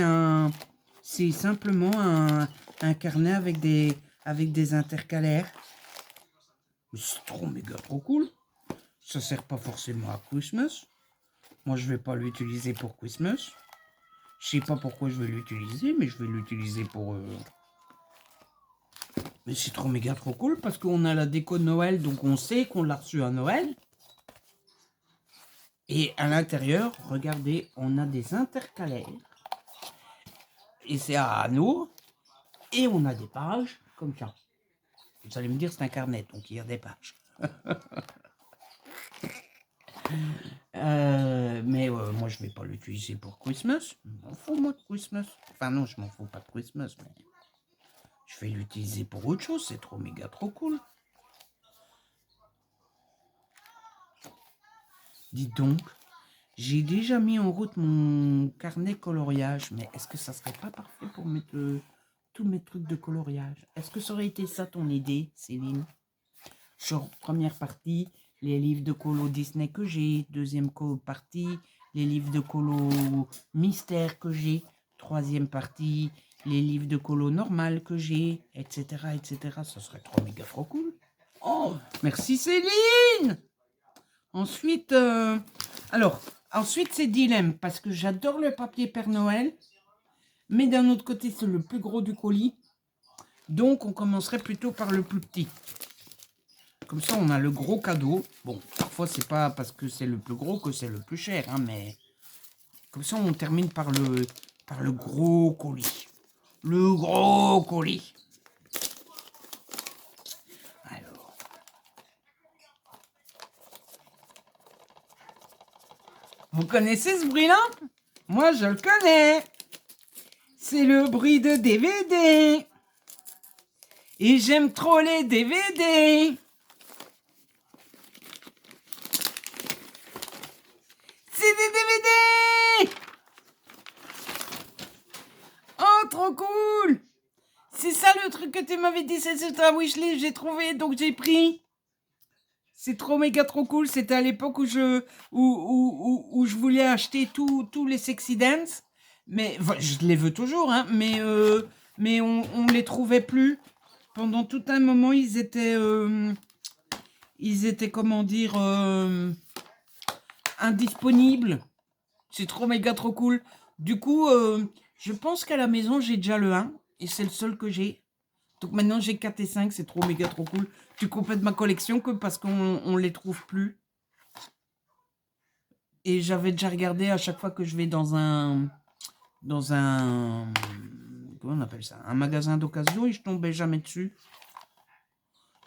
[SPEAKER 1] c'est simplement un carnet avec des intercalaires. Mais c'est trop méga trop cool. Ça sert pas forcément à Christmas. Moi, je vais pas l'utiliser pour Christmas. Je sais pas pourquoi je vais l'utiliser, mais je vais l'utiliser pour... Mais c'est trop méga trop cool parce qu'on a la déco de Noël, donc on sait qu'on l'a reçu à Noël. Et à l'intérieur, regardez, on a des intercalaires. Et c'est à nous. Et on a des pages comme ça. Vous allez me dire, c'est un carnet, donc il y a des pages. Mais moi moi, je vais pas l'utiliser pour Christmas. Je m'en fous, moi, de Christmas. Enfin, non, je m'en fous pas de Christmas, mais je vais l'utiliser pour autre chose. C'est trop méga trop cool. Dis donc, j'ai déjà mis en route mon carnet coloriage, mais est-ce que ça serait pas parfait pour mettre tous mes trucs de coloriage? Est-ce que ça aurait été ça ton idée, Céline? Genre, première partie, les livres de colo Disney que j'ai. Deuxième partie, les livres de colo mystère que j'ai. Troisième partie, les livres de colo normal que j'ai, etc., etc. Ça serait trop méga trop cool. Oh, merci Céline! Ensuite, ensuite c'est dilemme, parce que j'adore le papier Père Noël, mais d'un autre côté, c'est le plus gros du colis. Donc, on commencerait plutôt par le plus petit. Comme ça, on a le gros cadeau. Bon, parfois, c'est pas parce que c'est le plus gros que c'est le plus cher, hein, mais comme ça, on termine par le gros colis. Le gros colis. Alors. Vous connaissez ce bruit-là? Moi, je le connais. C'est le bruit de DVD. Et j'aime trop les DVD. C'est des DVD. Oh, trop cool. C'est ça le truc que tu m'avais dit, c'est sur ta wishlist, j'ai trouvé, donc j'ai pris. C'est trop méga trop cool. C'était à l'époque où je voulais acheter tous les Sexy Dance. Mais enfin, je les veux toujours, hein, mais on les trouvait plus. Pendant tout un moment, ils étaient comment dire, indisponibles. C'est trop méga trop cool. Du coup, je pense qu'à la maison, j'ai déjà le 1. Et c'est le seul que j'ai. Donc maintenant, j'ai 4 et 5. C'est trop méga trop cool. Tu complètes ma collection que parce qu'on les trouve plus. Et j'avais déjà regardé à chaque fois que je vais dans un comment on appelle ça? Un magasin d'occasion et je tombais jamais dessus.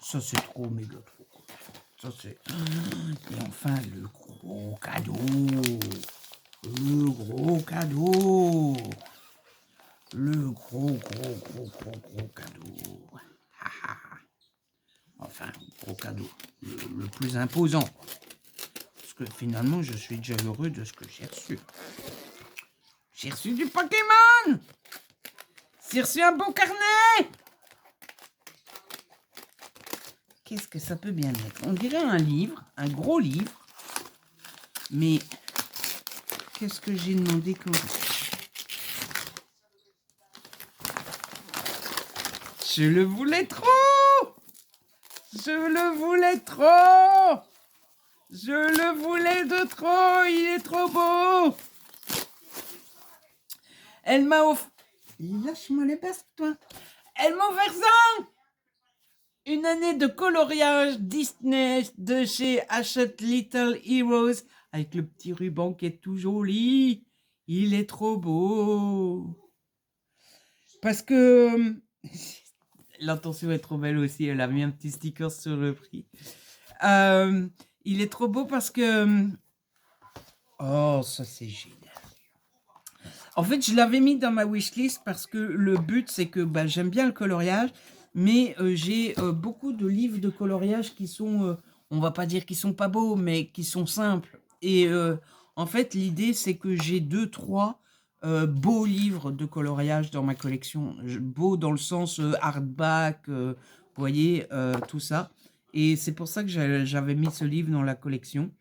[SPEAKER 1] Ça, c'est trop méga trop cool. Ça, c'est... Et enfin, le gros cadeau. Le gros cadeau. Le gros cadeau. Enfin, gros cadeau. Le plus imposant. Parce que finalement, je suis déjà heureux de ce que j'ai reçu. J'ai reçu du Pokémon. J'ai reçu un beau carnet. Qu'est-ce que ça peut bien être? On dirait un livre, un gros livre. Mais qu'est-ce que j'ai demandé comme... Je le voulais trop. Je le voulais trop. Je le voulais de trop. Il est trop beau. Elle m'a offert... Lâche-moi les basques, toi. Elle m'a offert ça. Une année de coloriage Disney de chez Hachette Little Heroes avec le petit ruban qui est tout joli. Il est trop beau. Parce que l'intention est trop belle aussi. Elle a mis un petit sticker sur le prix. Il est trop beau parce que... Oh, ça c'est génial. En fait, je l'avais mis dans ma wishlist parce que le but, c'est que j'aime bien le coloriage, mais j'ai beaucoup de livres de coloriage qui sont, on va pas dire qu'ils sont pas beaux, mais qui sont simples. Et en fait, l'idée, c'est que j'ai 2-3 beaux livres de coloriage dans ma collection. Beaux dans le sens hardback, vous voyez, tout ça. Et c'est pour ça que j'avais mis ce livre dans la collection.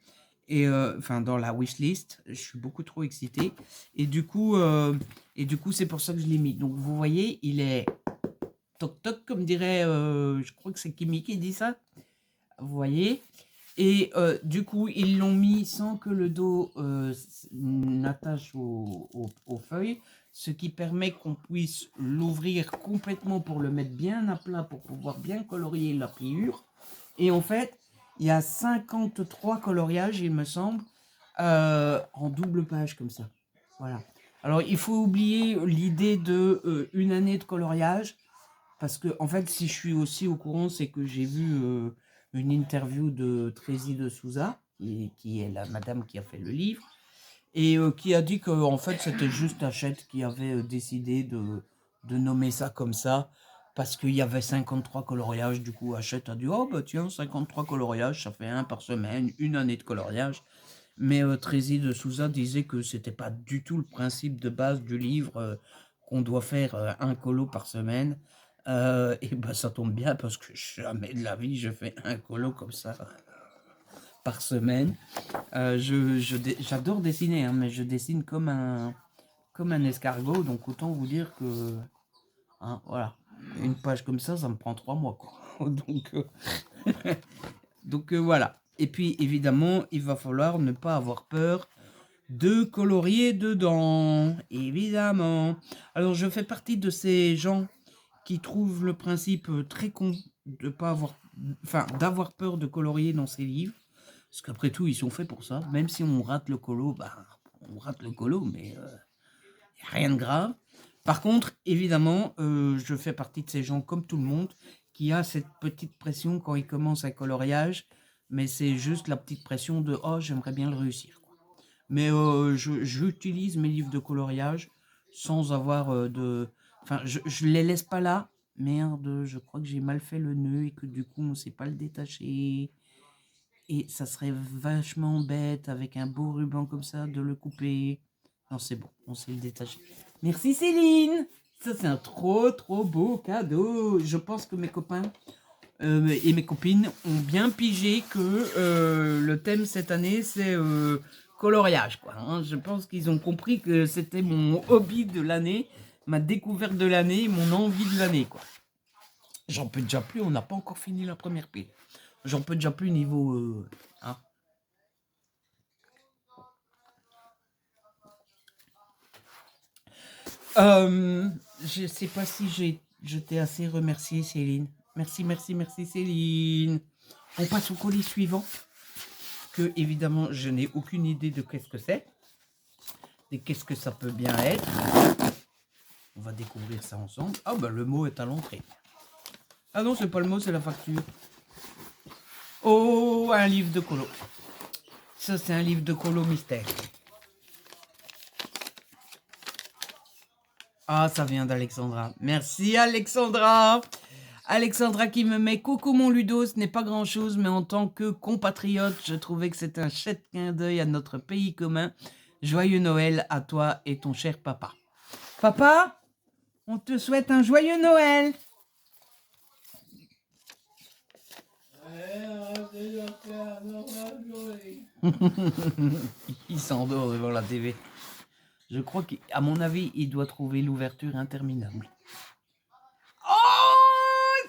[SPEAKER 1] Et enfin dans la wishlist, je suis beaucoup trop excité et du coup c'est pour ça que je l'ai mis. Donc vous voyez, il est toc toc comme dirait, je crois que c'est Kimi qui dit ça. Vous voyez, et du coup ils l'ont mis sans que le dos n'attache aux feuilles, ce qui permet qu'on puisse l'ouvrir complètement pour le mettre bien à plat pour pouvoir bien colorier la pliure. Et en fait, il y a 53 coloriages, il me semble, en double page comme ça. Voilà. Alors, il faut oublier l'idée de une année de coloriage, parce que, en fait, si je suis aussi au courant, c'est que j'ai vu une interview de Trésie de Souza, qui est la madame qui a fait le livre, et qui a dit que en fait c'était juste Hachette qui avait décidé de nommer ça comme ça parce qu'il y avait 53 coloriages. Du coup, Hachette a dit oh bah tiens, 53 coloriages, ça fait un par semaine, une année de coloriage. Mais Trézy de Souza disait que c'était pas du tout le principe de base du livre, qu'on doit faire un colo par semaine. Et bah ça tombe bien parce que jamais de la vie je fais un colo comme ça par semaine. J'adore dessiner, hein, mais je dessine comme un escargot, donc autant vous dire que hein, voilà, une page comme ça me prend 3 mois, quoi. Donc voilà. Et puis évidemment, il va falloir ne pas avoir peur de colorier dedans, évidemment. Alors je fais partie de ces gens qui trouvent le principe très con de pas avoir, enfin d'avoir peur de colorier dans ses livres, parce qu'après tout ils sont faits pour ça. Même si on rate le colo, bah on rate le colo, mais rien de grave. Par contre, évidemment, je fais partie de ces gens comme tout le monde qui a cette petite pression quand ils commencent un coloriage, mais c'est juste la petite pression de oh j'aimerais bien le réussir. Mais j'utilise mes livres de coloriage sans avoir de... Enfin, je les laisse pas là. Merde, je crois que j'ai mal fait le nœud et que du coup, on ne sait pas le détacher. Et ça serait vachement bête avec un beau ruban comme ça de le couper. Non, c'est bon, on sait le détacher. Merci Céline. Ça, c'est un trop, trop beau cadeau. Je pense que mes copains et mes copines ont bien pigé que le thème cette année, c'est coloriage, quoi. Hein. Je pense qu'ils ont compris que c'était mon hobby de l'année, ma découverte de l'année, mon envie de l'année, quoi. J'en peux déjà plus, on n'a pas encore fini la première pile. J'en peux déjà plus niveau... hein. Je sais pas si je t'ai assez remercié, Céline. Merci, merci, merci, Céline. On passe au colis suivant. Que évidemment je n'ai aucune idée de qu'est-ce que c'est et qu'est-ce que ça peut bien être. On va découvrir ça ensemble. Ah bah le mot est à l'entrée. Ah non, c'est pas le mot, c'est la facture. Oh, un livre de colo. Ça c'est un livre de colo mystère. Ah, ça vient d'Alexandra. Merci Alexandra. Alexandra qui me met coucou mon Ludo, ce n'est pas grand chose, mais en tant que compatriote, je trouvais que c'était un chouette clin d'œil à notre pays commun. Joyeux Noël à toi et ton cher papa. Papa, on te souhaite un joyeux Noël. Il s'endort devant la TV. Je crois qu'à mon avis, il doit trouver l'ouverture interminable. Oh,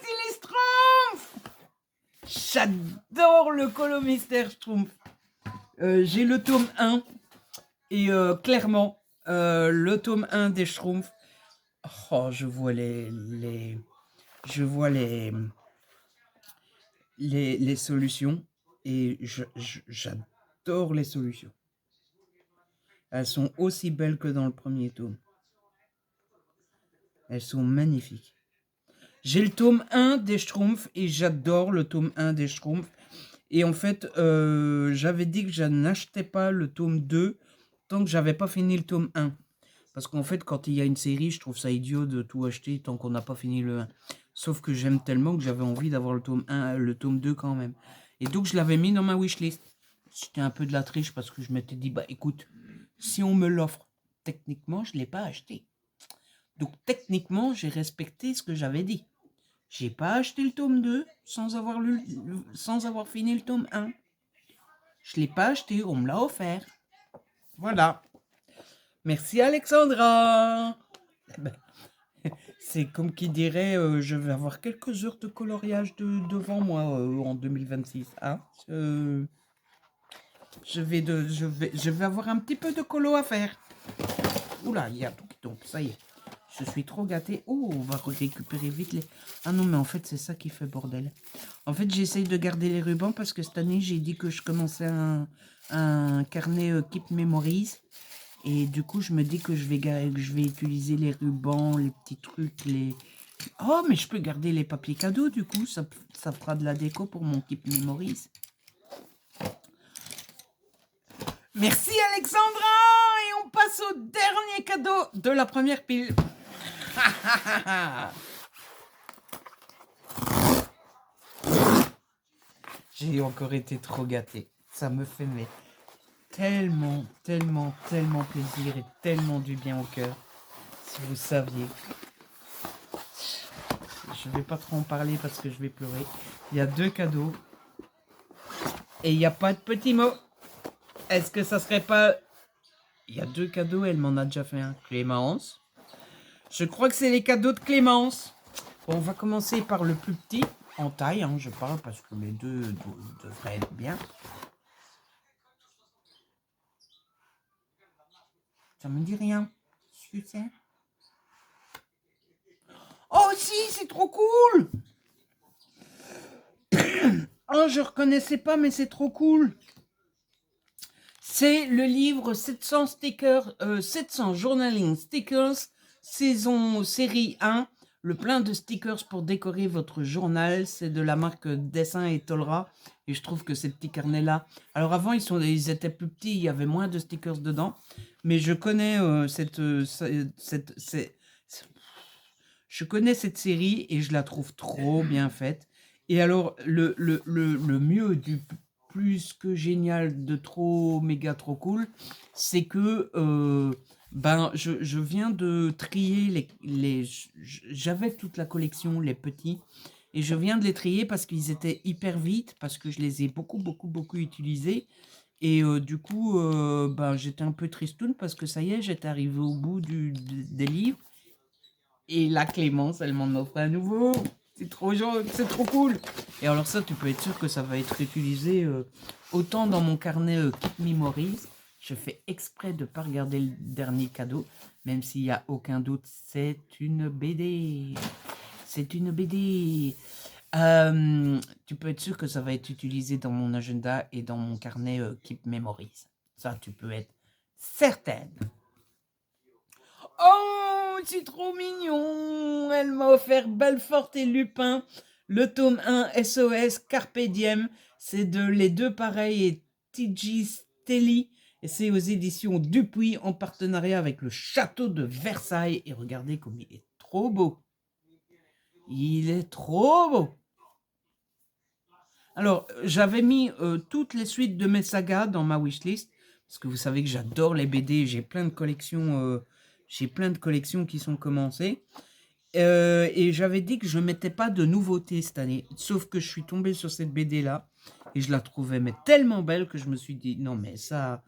[SPEAKER 1] c'est les Schtroumpfs! J'adore le colo mystère Schtroumpf. J'ai le tome 1 et clairement, le tome 1 des Schtroumpfs. Oh, je vois je vois les solutions et j'adore les solutions. Elles sont aussi belles que dans le premier tome. Elles sont magnifiques. J'ai le tome 1 des Schtroumpfs et j'adore le tome 1 des Schtroumpfs. Et en fait, j'avais dit que je n'achetais pas le tome 2 tant que j'avais pas fini le tome 1. Parce qu'en fait, quand il y a une série, je trouve ça idiot de tout acheter tant qu'on n'a pas fini le 1. Sauf que j'aime tellement que j'avais envie d'avoir le tome 1, le tome 2 quand même. Et donc, je l'avais mis dans ma wishlist. C'était un peu de la triche parce que je m'étais dit, bah écoute, si on me l'offre, techniquement, je ne l'ai pas acheté. Donc, techniquement, j'ai respecté ce que j'avais dit. J'ai pas acheté le tome 2 sans avoir fini le tome 1. Je l'ai pas acheté, on me l'a offert. Voilà. Merci Alexandra. C'est comme qui dirait, je vais avoir quelques heures de coloriage devant moi en 2026. Hein. Je vais avoir un petit peu de colo à faire. Oula, il y a tout qui tombe, ça y est. Je suis trop gâtée. Oh, on va récupérer vite les... Ah non, mais en fait, c'est ça qui fait bordel. En fait, j'essaye de garder les rubans parce que cette année, j'ai dit que je commençais un carnet Keep Memories. Et du coup, je me dis que je vais utiliser les rubans, les petits trucs, les... Oh, mais je peux garder les papiers cadeaux, du coup. Ça fera de la déco pour mon Keep Memories. Merci, Alexandra! cadeaux de la première pile. J'ai encore été trop gâté. Ça me fait tellement plaisir et tellement du bien au cœur. Si vous saviez. Je vais pas trop en parler parce que je vais pleurer. Il y a 2 cadeaux. Et il n'y a pas de petits mots. Est-ce que ça serait pas... Il y a 2 cadeaux, elle m'en a déjà fait un. Clémence. Je crois que c'est les cadeaux de Clémence. Bon, on va commencer par le plus petit. En taille, hein, je parle, parce que les deux devraient être bien. Ça me dit rien. Ce que c'est. Oh si, c'est trop cool. Oh, je reconnaissais pas, mais c'est trop cool. C'est le livre 700 stickers, 700 journaling stickers, série 1. Le plein de stickers pour décorer votre journal. C'est de la marque Dessin et Tolra. Et je trouve que ces petits carnets-là... Alors avant, ils étaient plus petits, il y avait moins de stickers dedans. Mais je connais je connais cette série et je la trouve trop bien faite. Et alors, le mieux du plus que génial de trop méga trop cool, c'est que je viens de trier j'avais toute la collection, les petits, et je viens de les trier parce qu'ils étaient hyper vite, parce que je les ai beaucoup utilisés. Et du coup, j'étais un peu tristoune parce que ça y est, j'étais arrivé au bout des livres. Et la Clémence, elle m'en offre à nouveau. C'est trop jaune, c'est trop cool. Et alors ça, tu peux être sûr que ça va être utilisé autant dans mon carnet Keep Memories. Je fais exprès de ne pas regarder le dernier cadeau, même s'il n'y a aucun doute, c'est une BD. C'est une BD. Tu peux être sûr que ça va être utilisé dans mon agenda et dans mon carnet Keep Memories. Ça, tu peux être certaine. Oh, c'est trop mignon. Elle m'a offert Belfort et Lupin, le tome 1 SOS Carpe Diem. C'est les deux pareils et TG Stelly. Et c'est aux éditions Dupuis en partenariat avec le château de Versailles. Et regardez comme il est trop beau. Il est trop beau. Alors, j'avais mis toutes les suites de mes sagas dans ma wishlist. Parce que vous savez que j'adore les BD. J'ai plein de collections. J'ai plein de collections qui sont commencées. Et j'avais dit que je ne mettais pas de nouveautés cette année. Sauf que je suis tombé sur cette BD-là. Et je la trouvais mais tellement belle que je me suis dit, non mais ça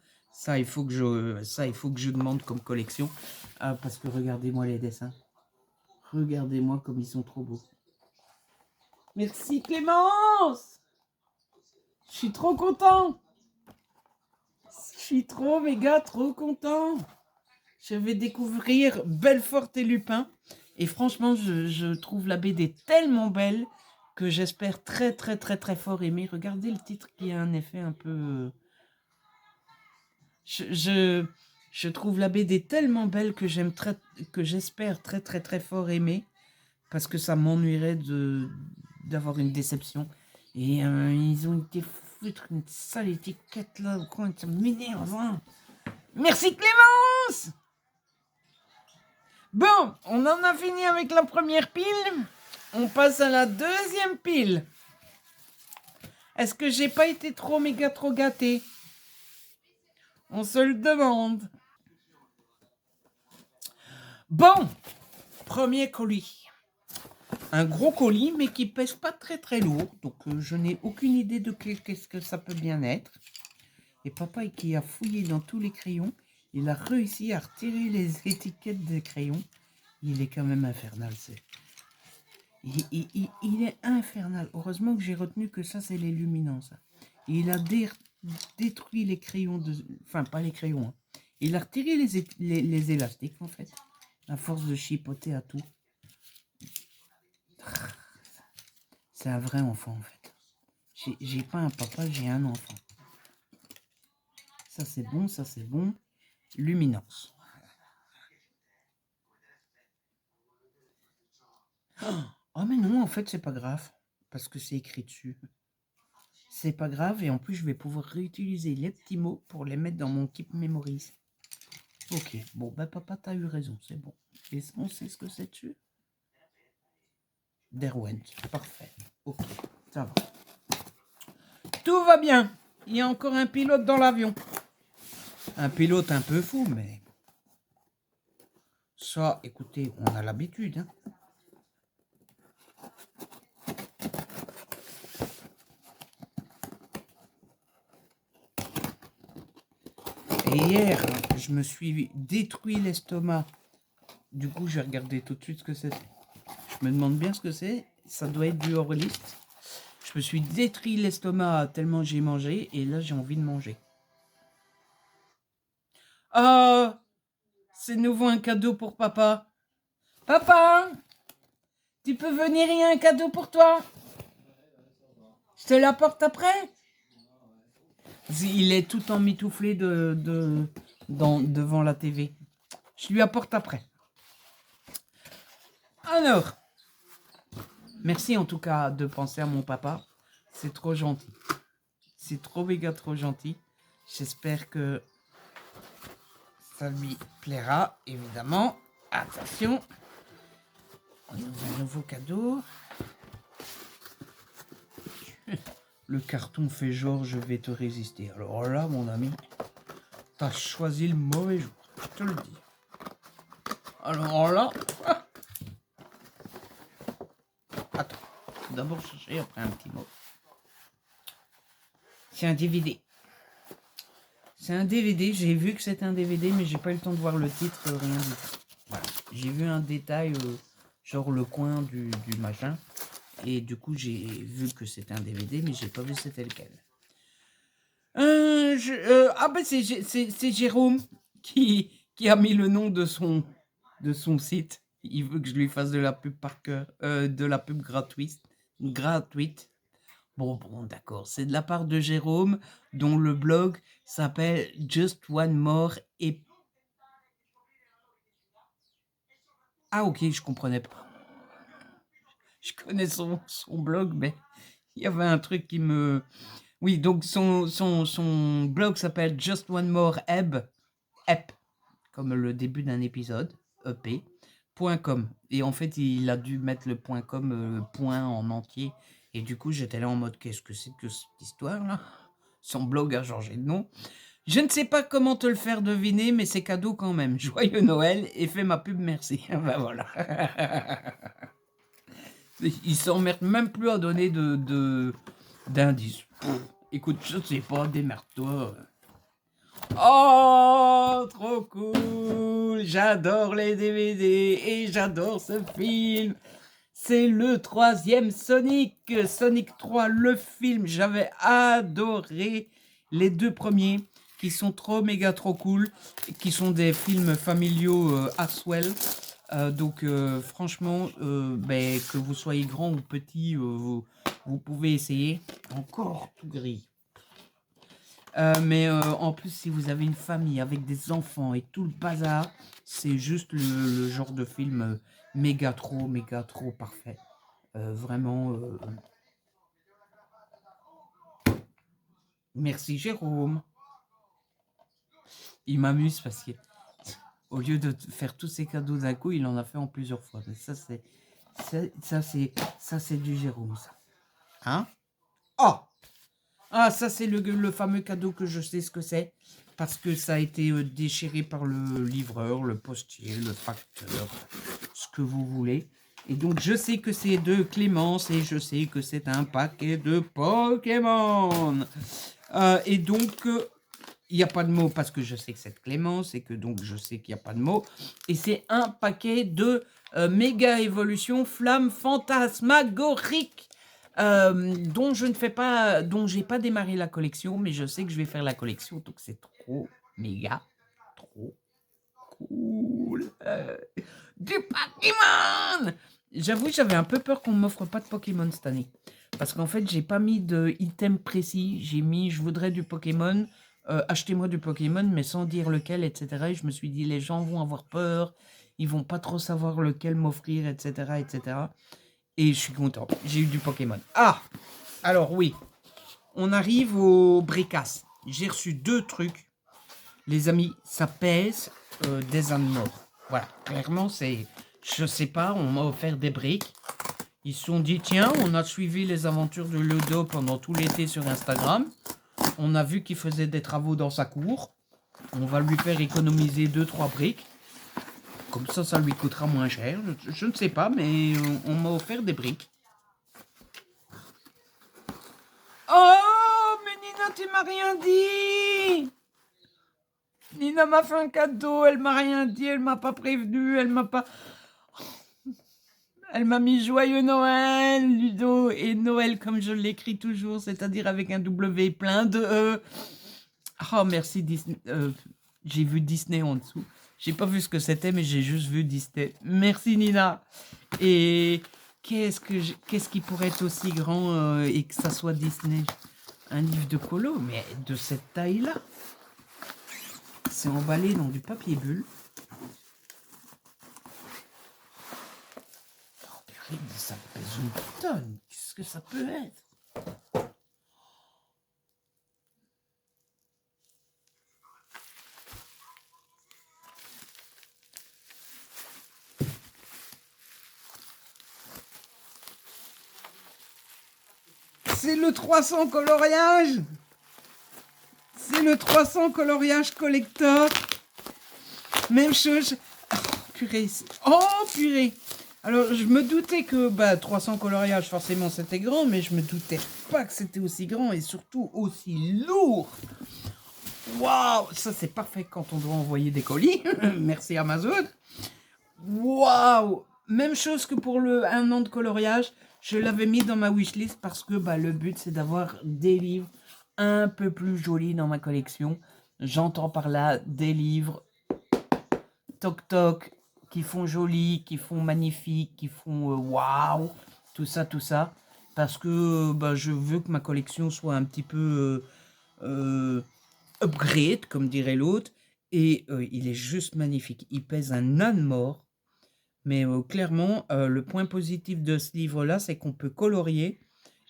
[SPEAKER 1] il faut que je demande comme collection. Parce que regardez-moi les dessins. Regardez-moi comme ils sont trop beaux. Merci Clémence. Je suis trop content. Je suis trop méga trop content. Je vais découvrir Belfort et Lupin. Et franchement, je trouve la BD tellement belle que j'espère très fort aimer. Regardez le titre qui a un effet un peu... Je trouve la BD tellement belle que j'espère très fort aimer. Parce que ça m'ennuierait d'avoir une déception. Et ils ont été foutre une sale étiquette là au coin, ça m'énerve. Hein. Merci Clémence. Bon, on en a fini avec la première pile. On passe à la deuxième pile. Est-ce que j'ai pas été trop méga trop gâtée? On se le demande. Bon, premier colis. Un gros colis, mais qui pèse pas très lourd. Donc, je n'ai aucune idée de qu'est-ce que ça peut bien être. Et papa, qui a fouillé dans tous les crayons, il a réussi à retirer les étiquettes des crayons. Il est quand même infernal, il est infernal. Heureusement que j'ai retenu que ça, c'est les luminances. Il a détruit les crayons, enfin pas les crayons. Hein. Il a retiré les élastiques, en fait. À force de chipoter à tout. C'est un vrai enfant, en fait. J'ai pas un papa, j'ai un enfant. Ça, c'est bon, ça, c'est bon. Luminance. Oh, mais non, en fait, c'est pas grave. Parce que c'est écrit dessus. C'est pas grave. Et en plus, je vais pouvoir réutiliser les petits mots pour les mettre dans mon Keep Memories. Ok, bon, ben papa, t'as eu raison, c'est bon. Et on sait ce que c'est dessus? Derwent, parfait. Ok, ça va. Tout va bien. Il y a encore un pilote dans l'avion. Un pilote un peu fou, mais... Ça, écoutez, on a l'habitude, hein. Et hier, je me suis détruit l'estomac. Du coup, je vais regarder tout de suite ce que c'est. Je me demande bien ce que c'est. Ça doit être du hors-liste. Je me suis détruit l'estomac tellement j'ai mangé. Et là, j'ai envie de manger. Ah, c'est nouveau un cadeau pour papa. Papa, tu peux venir, il y a un cadeau pour toi. Je te l'apporte après. Il est tout emmitouflé devant la TV. Je lui apporte après. Alors, merci en tout cas de penser à mon papa. C'est trop gentil. C'est trop méga trop gentil. J'espère que ça lui plaira, évidemment. Attention. On ouvre un nouveau cadeau. Le carton fait genre je vais te résister. Alors là, mon ami, t'as choisi le mauvais jour. Je te le dis. Alors là... Attends. D'abord chercher, après un petit mot. C'est un DVD. C'est un DVD. J'ai vu que c'était un DVD, mais j'ai pas eu le temps de voir le titre, rien du tout. Voilà. J'ai vu un détail, genre le coin du machin. Et du coup, j'ai vu que c'était un DVD, mais j'ai pas vu c'était lequel. Ah ben c'est Jérôme qui a mis le nom de son site. Il veut que je lui fasse de la pub par cœur, de la pub gratuite. Bon, d'accord. C'est de la part de Jérôme, dont le blog s'appelle Just One More et... Ah ok, je comprenais pas. Je connais son blog, mais il y avait un truc qui me... Oui, donc son blog s'appelle Just One More EP, comme le début d'un épisode, EP.com. Et en fait, il a dû mettre le .com point en entier. Et du coup, j'étais là en mode, qu'est-ce que c'est que cette histoire-là? Son blog a changé de nom. Je ne sais pas comment te le faire deviner, mais c'est cadeau quand même. Joyeux Noël et fais ma pub, merci. Ben voilà. Il s'emmerde même plus à donner d'indices. Écoute, je sais pas, démerde-toi. Oh, trop cool! J'adore les DVD et j'adore ce film. C'est le 3e Sonic, Sonic 3, le film. J'avais adoré les 2 premiers, qui sont trop méga trop cool, qui sont des films familiaux as well. Donc franchement, que vous soyez grand ou petit, vous pouvez essayer. Encore tout gris. Mais en plus, si vous avez une famille avec des enfants et tout le bazar, c'est juste le genre de film méga trop parfait. Vraiment. Merci Jérôme. Il m'amuse parce que au lieu de faire tous ces cadeaux d'un coup, il en a fait en plusieurs fois. Mais ça c'est du Jérôme, ça. Hein? Oh! Ah, ça c'est le fameux cadeau que je sais ce que c'est. Parce que ça a été déchiré par le livreur, le postier, le facteur, ce que vous voulez. Et donc je sais que c'est de Clémence et je sais que c'est un paquet de Pokémon. Et donc il n'y a pas de mots parce que je sais que c'est de Clémence et que donc je sais qu'il n'y a pas de mots. Et c'est un paquet de méga évolution flamme fantasmagorique. Dont je ne fais pas, dont j'ai pas démarré la collection, mais je sais que je vais faire la collection, donc c'est trop méga trop cool. Du Pokémon. J'avoue, j'avais un peu peur qu'on m'offre pas de Pokémon cette année, parce qu'en fait, j'ai pas mis de item précis. J'ai mis, je voudrais du Pokémon, achetez-moi du Pokémon, mais sans dire lequel, etc. Et je me suis dit, les gens vont avoir peur, ils vont pas trop savoir lequel m'offrir, etc., etc. Et je suis content, j'ai eu du Pokémon. Ah! Alors oui, on arrive au bricasse. J'ai reçu 2 trucs. Les amis, ça pèse des ânes morts. Voilà, clairement, c'est... Je sais pas, on m'a offert des briques. Ils se sont dit, tiens, on a suivi les aventures de Ludo pendant tout l'été sur Instagram. On a vu qu'il faisait des travaux dans sa cour. On va lui faire économiser 2-3 briques. Comme ça lui coûtera moins cher. Je ne sais pas, mais on m'a offert des briques. Oh, mais Nina, tu m'as rien dit. Nina m'a fait un cadeau, elle m'a rien dit, elle m'a pas prévenu, elle m'a pas... Elle m'a mis joyeux Noël, Ludo, et Noël comme je l'écris toujours, c'est-à-dire avec un W plein de E. Oh, merci Disney. J'ai vu Disney en dessous. J'ai pas vu ce que c'était, mais j'ai juste vu Disney. Merci Nina. Et qu'est-ce qui pourrait être aussi grand et que ça soit Disney? Un livre de colo, mais de cette taille-là. C'est emballé dans du papier bulle. Oh, purée, ça pèse une tonne. Qu'est-ce que ça peut être? C'est le 300 coloriage. C'est le 300 coloriage collector. Même chose. Oh, purée. Oh, purée. Alors, je me doutais que 300 coloriages, forcément, c'était grand, mais je me doutais pas que c'était aussi grand et surtout aussi lourd. Waouh, ça c'est parfait quand on doit envoyer des colis. Merci Amazon. Waouh, même chose que pour le 1 an de coloriage. Je l'avais mis dans ma wishlist parce que le but c'est d'avoir des livres un peu plus jolis dans ma collection. J'entends par là des livres toc toc qui font joli, qui font magnifique, qui font waouh, tout ça. Parce que je veux que ma collection soit un petit peu upgrade, comme dirait l'autre. Et il est juste magnifique. Il pèse un âne mort. Mais clairement, le point positif de ce livre-là, c'est qu'on peut colorier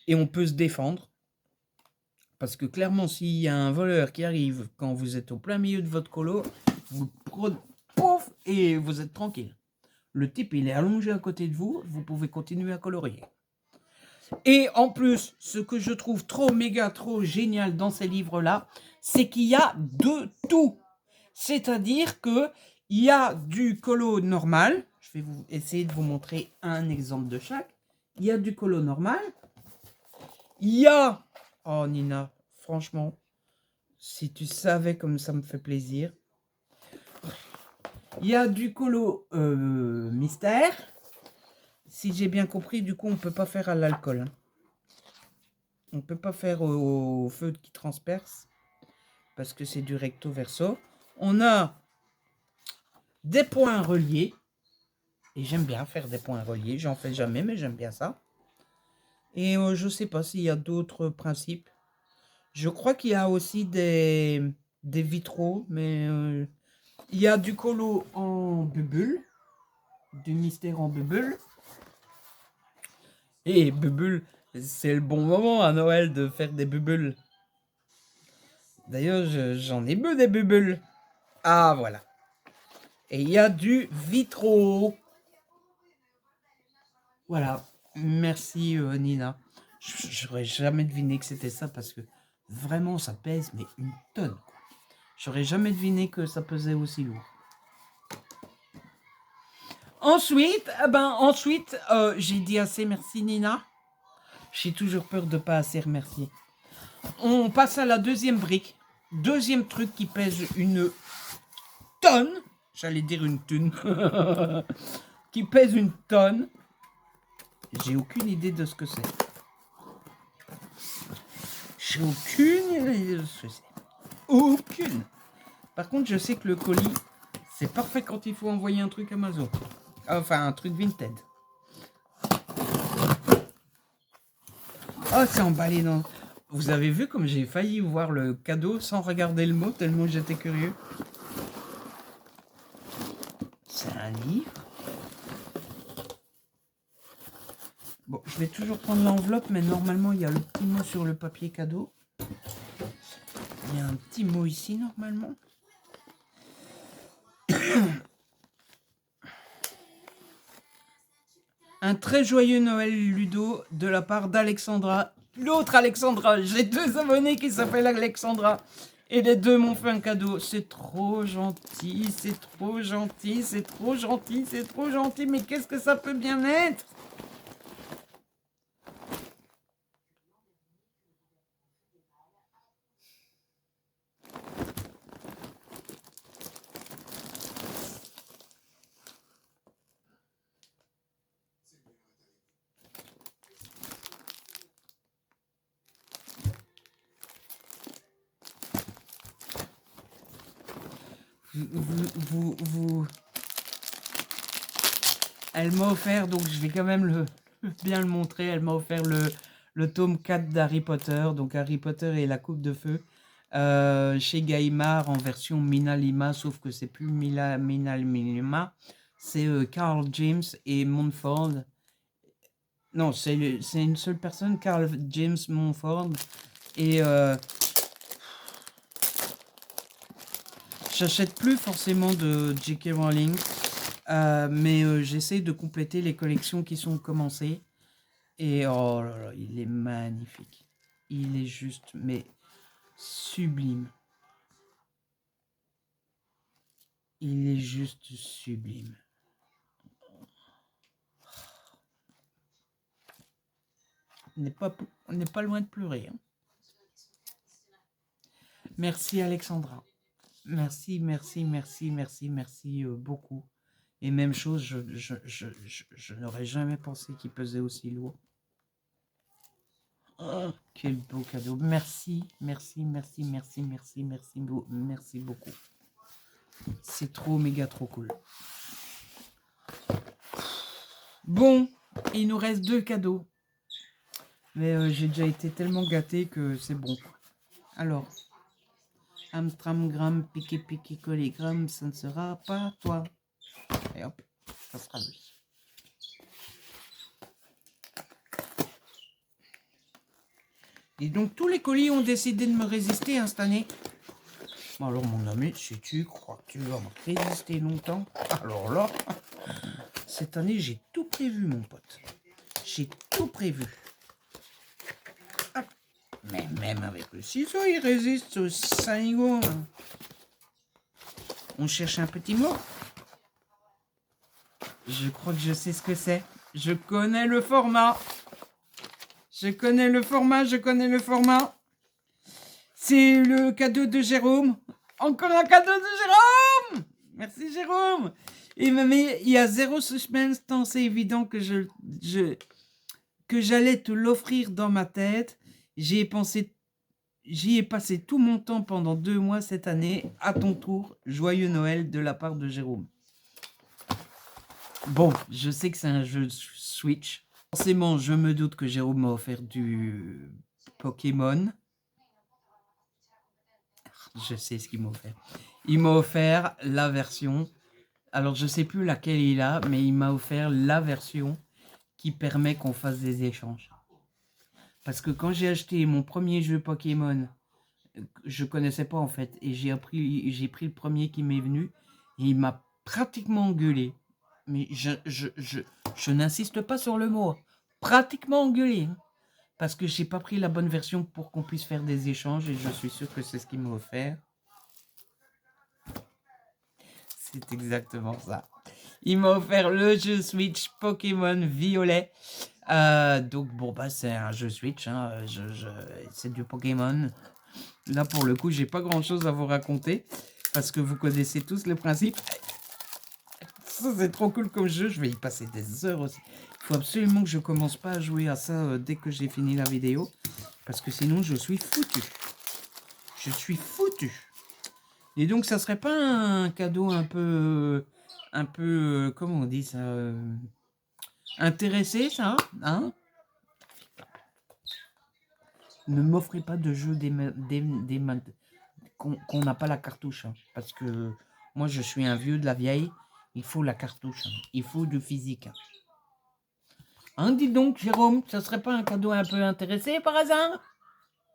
[SPEAKER 1] et on peut se défendre. Parce que clairement, s'il y a un voleur qui arrive quand vous êtes au plein milieu de votre colo, vous prenez, pouf, et vous êtes tranquille. Le type, il est allongé à côté de vous, vous pouvez continuer à colorier. Et en plus, ce que je trouve trop génial dans ces livres-là, c'est qu'il y a de tout. C'est-à-dire que il y a du colo normal. Je vais essayer de vous montrer un exemple de chaque. Il y a du colo normal. Il y a... Oh Nina, franchement, si tu savais comme ça me fait plaisir. Il y a du colo mystère. Si j'ai bien compris, du coup, on ne peut pas faire à l'alcool. Hein. On ne peut pas faire au feu qui transperce. Parce que c'est du recto verso. On a des points reliés. Et j'aime bien faire des points reliés. J'en fais jamais, mais j'aime bien ça. Et je ne sais pas s'il y a d'autres principes. Je crois qu'il y a aussi des vitraux. Mais il y a du colo en bubule. Du mystère en bubule. Et bubule, c'est le bon moment à Noël de faire des bubules. D'ailleurs, j'en ai bu des bubules. Ah, voilà. Et il y a du vitraux. Voilà. Merci Nina. J'aurais jamais deviné que c'était ça parce que vraiment ça pèse mais une tonne. J'aurais jamais deviné que ça pesait aussi lourd. Ensuite, j'ai dit assez merci Nina. J'ai toujours peur de pas assez remercier. On passe à la deuxième brique. Deuxième truc qui pèse une tonne. J'allais dire une thune. Qui pèse une tonne. J'ai aucune idée de ce que c'est. J'ai aucune idée de ce que c'est. Aucune. Par contre, je sais que le colis, c'est parfait quand il faut envoyer un truc Amazon. Enfin, un truc Vinted. Oh, c'est emballé dans... Vous avez vu comme j'ai failli voir le cadeau sans regarder le mot, tellement j'étais curieux. C'est un livre. Bon, je vais toujours prendre l'enveloppe, mais normalement, il y a le petit mot sur le papier cadeau. Il y a un petit mot ici, normalement. Un très joyeux Noël, Ludo, de la part d'Alexandra. L'autre Alexandra, j'ai 2 abonnés qui s'appellent Alexandra. Et les 2 m'ont fait un cadeau. C'est trop gentil, c'est trop gentil, c'est trop gentil, c'est trop gentil. Mais qu'est-ce que ça peut bien être? Vous... Elle m'a offert, donc je vais quand même bien le montrer, elle m'a offert le tome 4 d'Harry Potter, donc Harry Potter et la Coupe de Feu, chez Gallimard en version Mina Lima, sauf que c'est plus Mina Lima, c'est Carl James et Montfort. Non, c'est une seule personne, Carl James Montfort, et j'achète plus forcément de J.K. Rowling. Mais j'essaie de compléter les collections qui sont commencées. Et oh là là, il est magnifique. Il est juste, mais sublime. Il est juste sublime. On n'est pas loin de pleurer. Hein. Merci Alexandra. Merci beaucoup. Et même chose, je n'aurais jamais pensé qu'il pesait aussi lourd. Oh, quel beau cadeau. Merci beaucoup. C'est trop, méga, trop cool. Bon, il nous reste 2 cadeaux. Mais j'ai déjà été tellement gâté que c'est bon. Alors, Amstramgram, piqué, collégramme, ça ne sera pas toi. Et hop, ça sera lui. Et donc, tous les colis ont décidé de me résister cette année. Bon, alors, mon ami, si tu crois que tu vas me résister longtemps, alors là, cette année, j'ai tout prévu, mon pote. J'ai tout prévu. Mais même avec le ciseau, il résiste au saligo. On cherche un petit mot. Je crois que je sais ce que c'est. Je connais le format. C'est le cadeau de Jérôme. Encore un cadeau de Jérôme. Merci Jérôme. Et mais il y a zéro suspense tant c'est évident que que j'allais te l'offrir dans ma tête. J'y ai passé tout mon temps pendant 2 mois cette année. À ton tour, joyeux Noël de la part de Jérôme. Bon, je sais que c'est un jeu Switch. Forcément, je me doute que Jérôme m'a offert du Pokémon. Je sais ce qu'il m'a offert. Il m'a offert la version. Alors, je sais plus laquelle il a, mais il m'a offert la version qui permet qu'on fasse des échanges. Parce que quand j'ai acheté mon premier jeu Pokémon, je connaissais pas en fait, et j'ai pris le premier qui m'est venu, et il m'a pratiquement engueulé. Mais je n'insiste pas sur le mot, pratiquement engueulé, hein, parce que j'ai pas pris la bonne version pour qu'on puisse faire des échanges, et je suis sûr que c'est ce qu'il m'a offert. C'est exactement ça. Il m'a offert le jeu Switch Pokémon Violet. Donc bon bah c'est un jeu Switch, hein, c'est du Pokémon. Là pour le coup j'ai pas grand chose à vous raconter parce que vous connaissez tous le principe. Ça c'est trop cool comme jeu, je vais y passer des heures aussi. Il faut absolument que je commence pas à jouer à ça dès que j'ai fini la vidéo parce que sinon je suis foutu. Je suis foutu. Et donc ça serait pas un cadeau un peu comment on dit ça, intéressé ça, hein? Ne m'offrez pas de jeux qu'on n'a pas la cartouche, hein, parce que moi je suis un vieux de la vieille, il faut la cartouche, hein, il faut du physique. Hein, dis donc Jérôme, ça serait pas un cadeau un peu intéressé par hasard?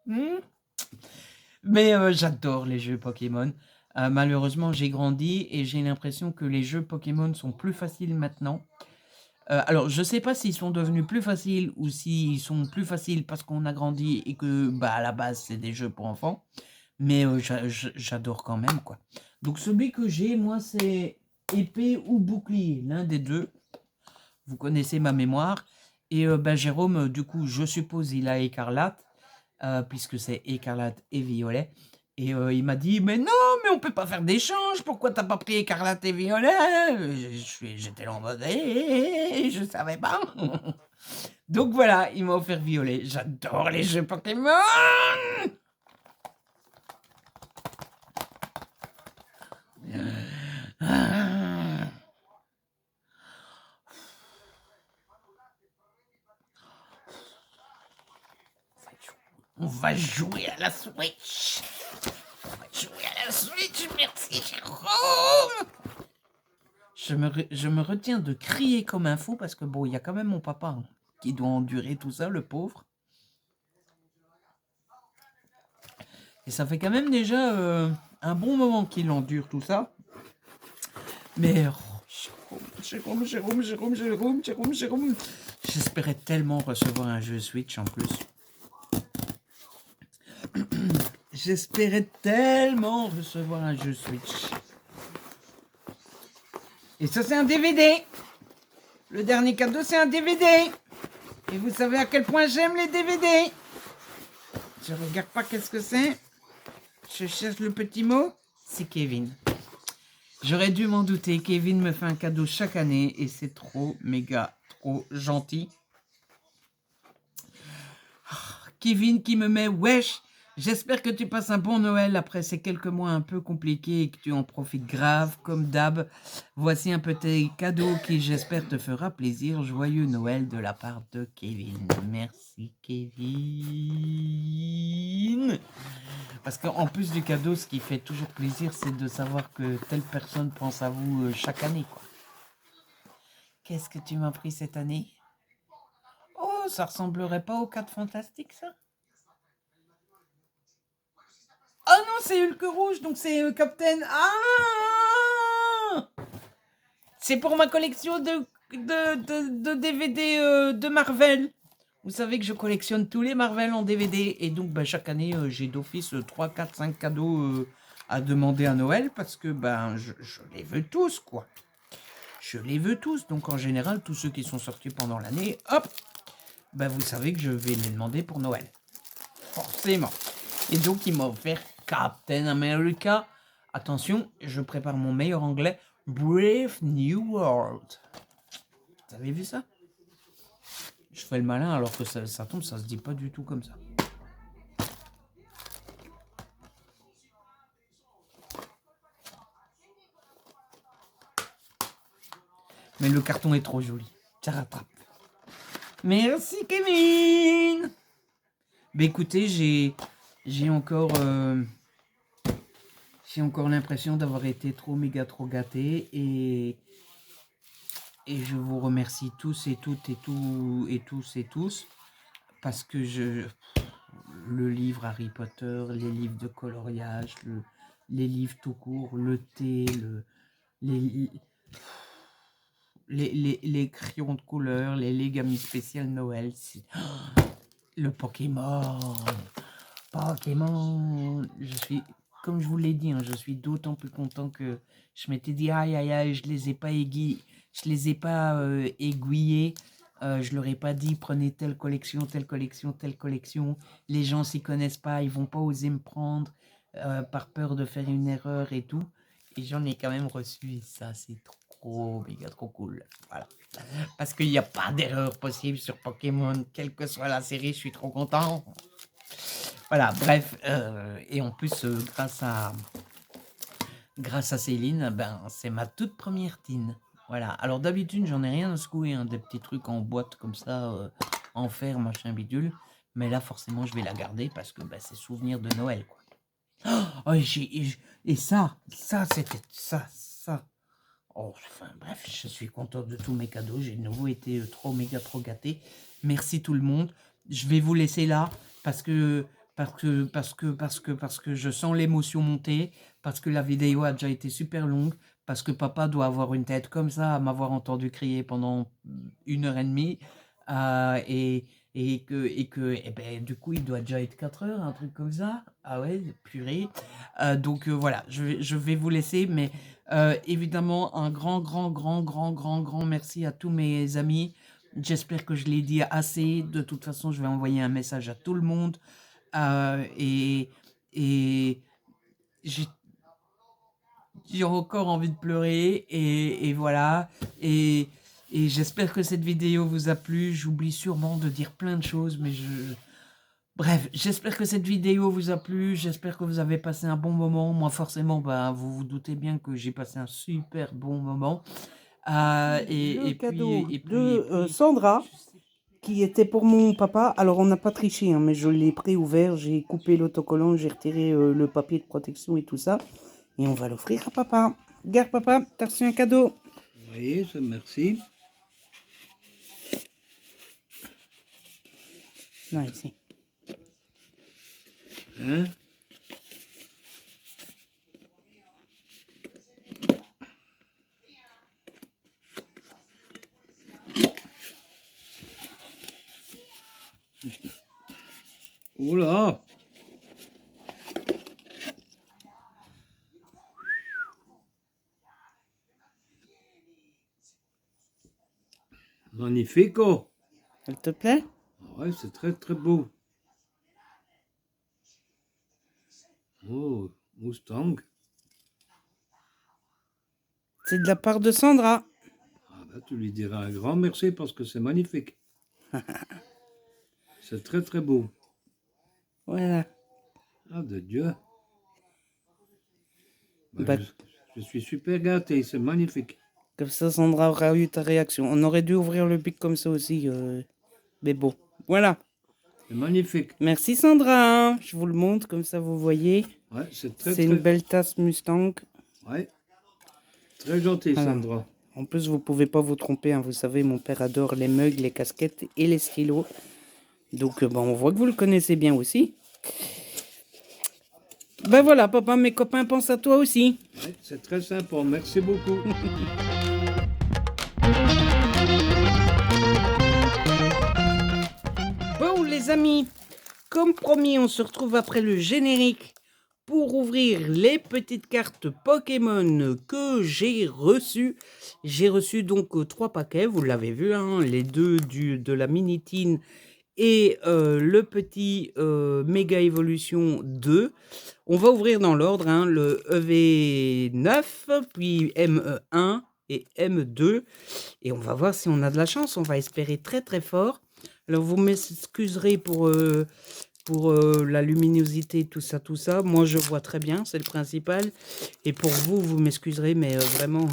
[SPEAKER 1] Mais j'adore les jeux Pokémon. Malheureusement, j'ai grandi et j'ai l'impression que les jeux Pokémon sont plus faciles maintenant. Alors, je sais pas s'ils sont devenus plus faciles ou s'ils sont plus faciles parce qu'on a grandi et que, bah, à la base, c'est des jeux pour enfants. Mais j'adore quand même, quoi. Donc, celui que j'ai, moi, c'est épée ou bouclier, l'un des deux. Vous connaissez ma mémoire. Et bah, Jérôme, du coup, je suppose, il a écarlate, puisque c'est écarlate et violet. Et il m'a dit, mais non, mais on peut pas faire d'échange. Pourquoi t'as pas pris écarlate et violet? J'étais là en mode, je savais pas. Donc voilà, il m'a offert violet. J'adore les jeux Pokémon. Ah. On va jouer à la Switch. On va jouer à la Switch. Merci, Jérôme. Je me retiens de crier comme un fou parce que bon, il y a quand même mon papa hein, qui doit endurer tout ça, le pauvre. Et ça fait quand même déjà un bon moment qu'il endure tout ça. Mais Jérôme, j'espérais tellement recevoir un jeu Switch en plus. J'espérais tellement recevoir un jeu Switch. Et ça, c'est un DVD. Le dernier cadeau, c'est un DVD. Et vous savez à quel point j'aime les DVD. Je regarde pas qu'est-ce que c'est. Je cherche le petit mot. C'est Kevin. J'aurais dû m'en douter. Kevin me fait un cadeau chaque année. Et c'est trop, méga, trop gentil. Kevin qui me met wesh. J'espère que tu passes un bon Noël après ces quelques mois un peu compliqués et que tu en profites grave, comme d'hab. Voici un petit cadeau qui, j'espère, te fera plaisir. Joyeux Noël de la part de Kevin. Merci, Kevin. Parce qu'en plus du cadeau, ce qui fait toujours plaisir, c'est de savoir que telle personne pense à vous chaque année, quoi. Qu'est-ce que tu m'as pris cette année? Oh, ça ressemblerait pas aux 4 fantastiques, ça? Ah non, c'est Hulk rouge, donc c'est Captain. Ah, c'est pour ma collection de DVD de Marvel. Vous savez que je collectionne tous les Marvel en DVD. Et donc, bah, chaque année, j'ai d'office 3, 4, 5 cadeaux à demander à Noël. Parce que ben, je les veux tous, quoi. Je les veux tous. Donc, en général, tous ceux qui sont sortis pendant l'année, hop, ben, vous savez que je vais les demander pour Noël. Forcément. Et donc, il m'a offert Captain America. Attention, je prépare mon meilleur anglais. Brave New World. Vous avez vu ça? Je fais le malin alors que ça tombe, ça se dit pas du tout comme ça. Mais le carton est trop joli. Ça rattrape. Merci Kevin. Bah écoutez, j'ai encore l'impression d'avoir été trop méga trop gâté et je vous remercie tous et toutes et tous parce que le livre Harry Potter, les livres de coloriage, les livres tout court, le thé, les crayons de couleur, les Legami spécial Noël, le Pokémon, je suis, comme je vous l'ai dit, hein, je suis d'autant plus content que je m'étais dit aïe aïe aïe, je les ai pas aiguillés, je leur ai pas dit prenez telle collection, les gens s'y connaissent pas, ils vont pas oser me prendre par peur de faire une erreur et tout, et j'en ai quand même reçu et ça c'est trop méga trop cool, voilà. Parce qu'il n'y a pas d'erreur possible sur Pokémon, quelle que soit la série, je suis trop content. Voilà, bref, et en plus, grâce à Céline, ben, c'est ma toute première tine. Voilà, alors d'habitude, j'en ai rien à secouer, hein, des petits trucs en boîte comme ça, en fer, machin bidule. Mais là, forcément, je vais la garder parce que ben, c'est souvenir de Noël, quoi. Oh, et ça, c'était ça. Oh, enfin bref, je suis content de tous mes cadeaux. J'ai de nouveau été trop méga trop gâté. Merci tout le monde. Je vais vous laisser là parce que parce que je sens l'émotion monter, parce que la vidéo a déjà été super longue, parce que papa doit avoir une tête comme ça à m'avoir entendu crier pendant 1 heure et demie, et ben, du coup il doit déjà être 4 heures, un truc comme ça. Ah ouais, purée. Donc voilà, je vais vous laisser, mais évidemment un grand merci à tous mes amis. J'espère que je l'ai dit assez. De toute façon, je vais envoyer un message à tout le monde. Et, et j'ai encore envie de pleurer. Et voilà. Et j'espère que cette vidéo vous a plu. J'oublie sûrement de dire plein de choses, mais bref, j'espère que cette vidéo vous a plu. J'espère que vous avez passé un bon moment. Moi, forcément, ben, vous vous doutez bien que j'ai passé un super bon moment.
[SPEAKER 3] Le cadeau de Sandra, qui était pour mon papa. Alors, on n'a pas triché, hein, mais je l'ai préouvert. J'ai coupé l'autocollant, j'ai retiré le papier de protection et tout ça. Et on va l'offrir à papa. Regarde, papa, t'as reçu un cadeau.
[SPEAKER 2] Oui, merci.
[SPEAKER 3] Non, ici.
[SPEAKER 2] Hein? Oula! Magnifique, oh!
[SPEAKER 3] Elle te plaît?
[SPEAKER 2] Ouais, c'est très très beau. Oh, Mustang.
[SPEAKER 3] C'est de la part de Sandra.
[SPEAKER 2] Ah ben, tu lui diras un grand merci parce que c'est magnifique. C'est très très beau.
[SPEAKER 3] Voilà.
[SPEAKER 2] Ah, de Dieu. Ben,
[SPEAKER 3] Bah,
[SPEAKER 2] je suis super gâté, c'est magnifique.
[SPEAKER 3] comme ça, Sandra aura eu ta réaction. On aurait dû ouvrir le bic comme ça aussi. Mais bon, voilà.
[SPEAKER 2] C'est magnifique.
[SPEAKER 3] Merci Sandra. Je vous le montre, comme ça vous voyez.
[SPEAKER 2] Ouais, c'est très
[SPEAKER 3] C'est une belle tasse Mustang.
[SPEAKER 2] Ouais. Très gentil,
[SPEAKER 3] Voilà.
[SPEAKER 2] Sandra.
[SPEAKER 3] En plus, vous pouvez pas vous tromper. Hein. Vous savez, mon père adore les mugs, les casquettes et les stylos. Donc, bon, on voit que vous le connaissez bien aussi. Ben voilà, papa, mes copains pensent à toi aussi.
[SPEAKER 2] Ouais, c'est très sympa. Merci beaucoup.
[SPEAKER 3] Bon, les amis, comme promis, on se retrouve après le générique pour ouvrir les petites cartes Pokémon que j'ai reçues. J'ai reçu donc 3 paquets, vous l'avez vu, hein, les 2 de la Minitine et le petit Méga Evolution 2. On va ouvrir dans l'ordre, hein, le EV9, puis ME1 et M2. Et on va voir si on a de la chance, on va espérer très très fort. Alors vous m'excuserez pour la luminosité, tout ça. Moi je vois très bien, c'est le principal. Et pour vous, vous m'excuserez, mais vraiment...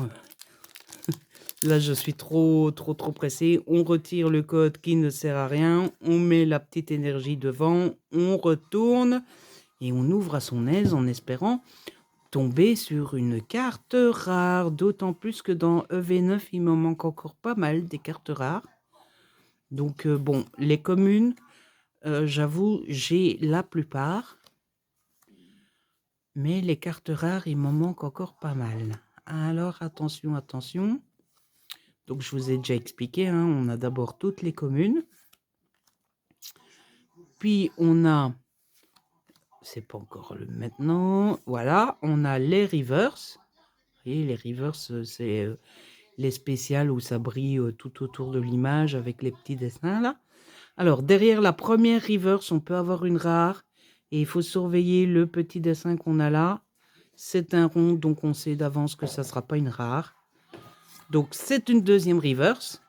[SPEAKER 3] Là, je suis trop pressé. On retire le code qui ne sert à rien. On met la petite énergie devant. On retourne. Et on ouvre à son aise en espérant tomber sur une carte rare. D'autant plus que dans EV9, il me manque encore pas mal des cartes rares. Donc, bon, les communes, j'avoue, j'ai la plupart. Mais les cartes rares, il m'en manque encore pas mal. Alors, attention, attention. Donc, je vous ai déjà expliqué, hein, on a d'abord toutes les communes. Puis, on a... C'est pas encore le maintenant. Voilà, on a les rivers. Vous voyez, les rivers, c'est les spéciales où ça brille tout autour de l'image avec les petits dessins, là. Alors, derrière la première rivers, on peut avoir une rare. Et il faut surveiller le petit dessin qu'on a là. C'est un rond, donc on sait d'avance que ça ne sera pas une rare. Donc, c'est une deuxième reverse.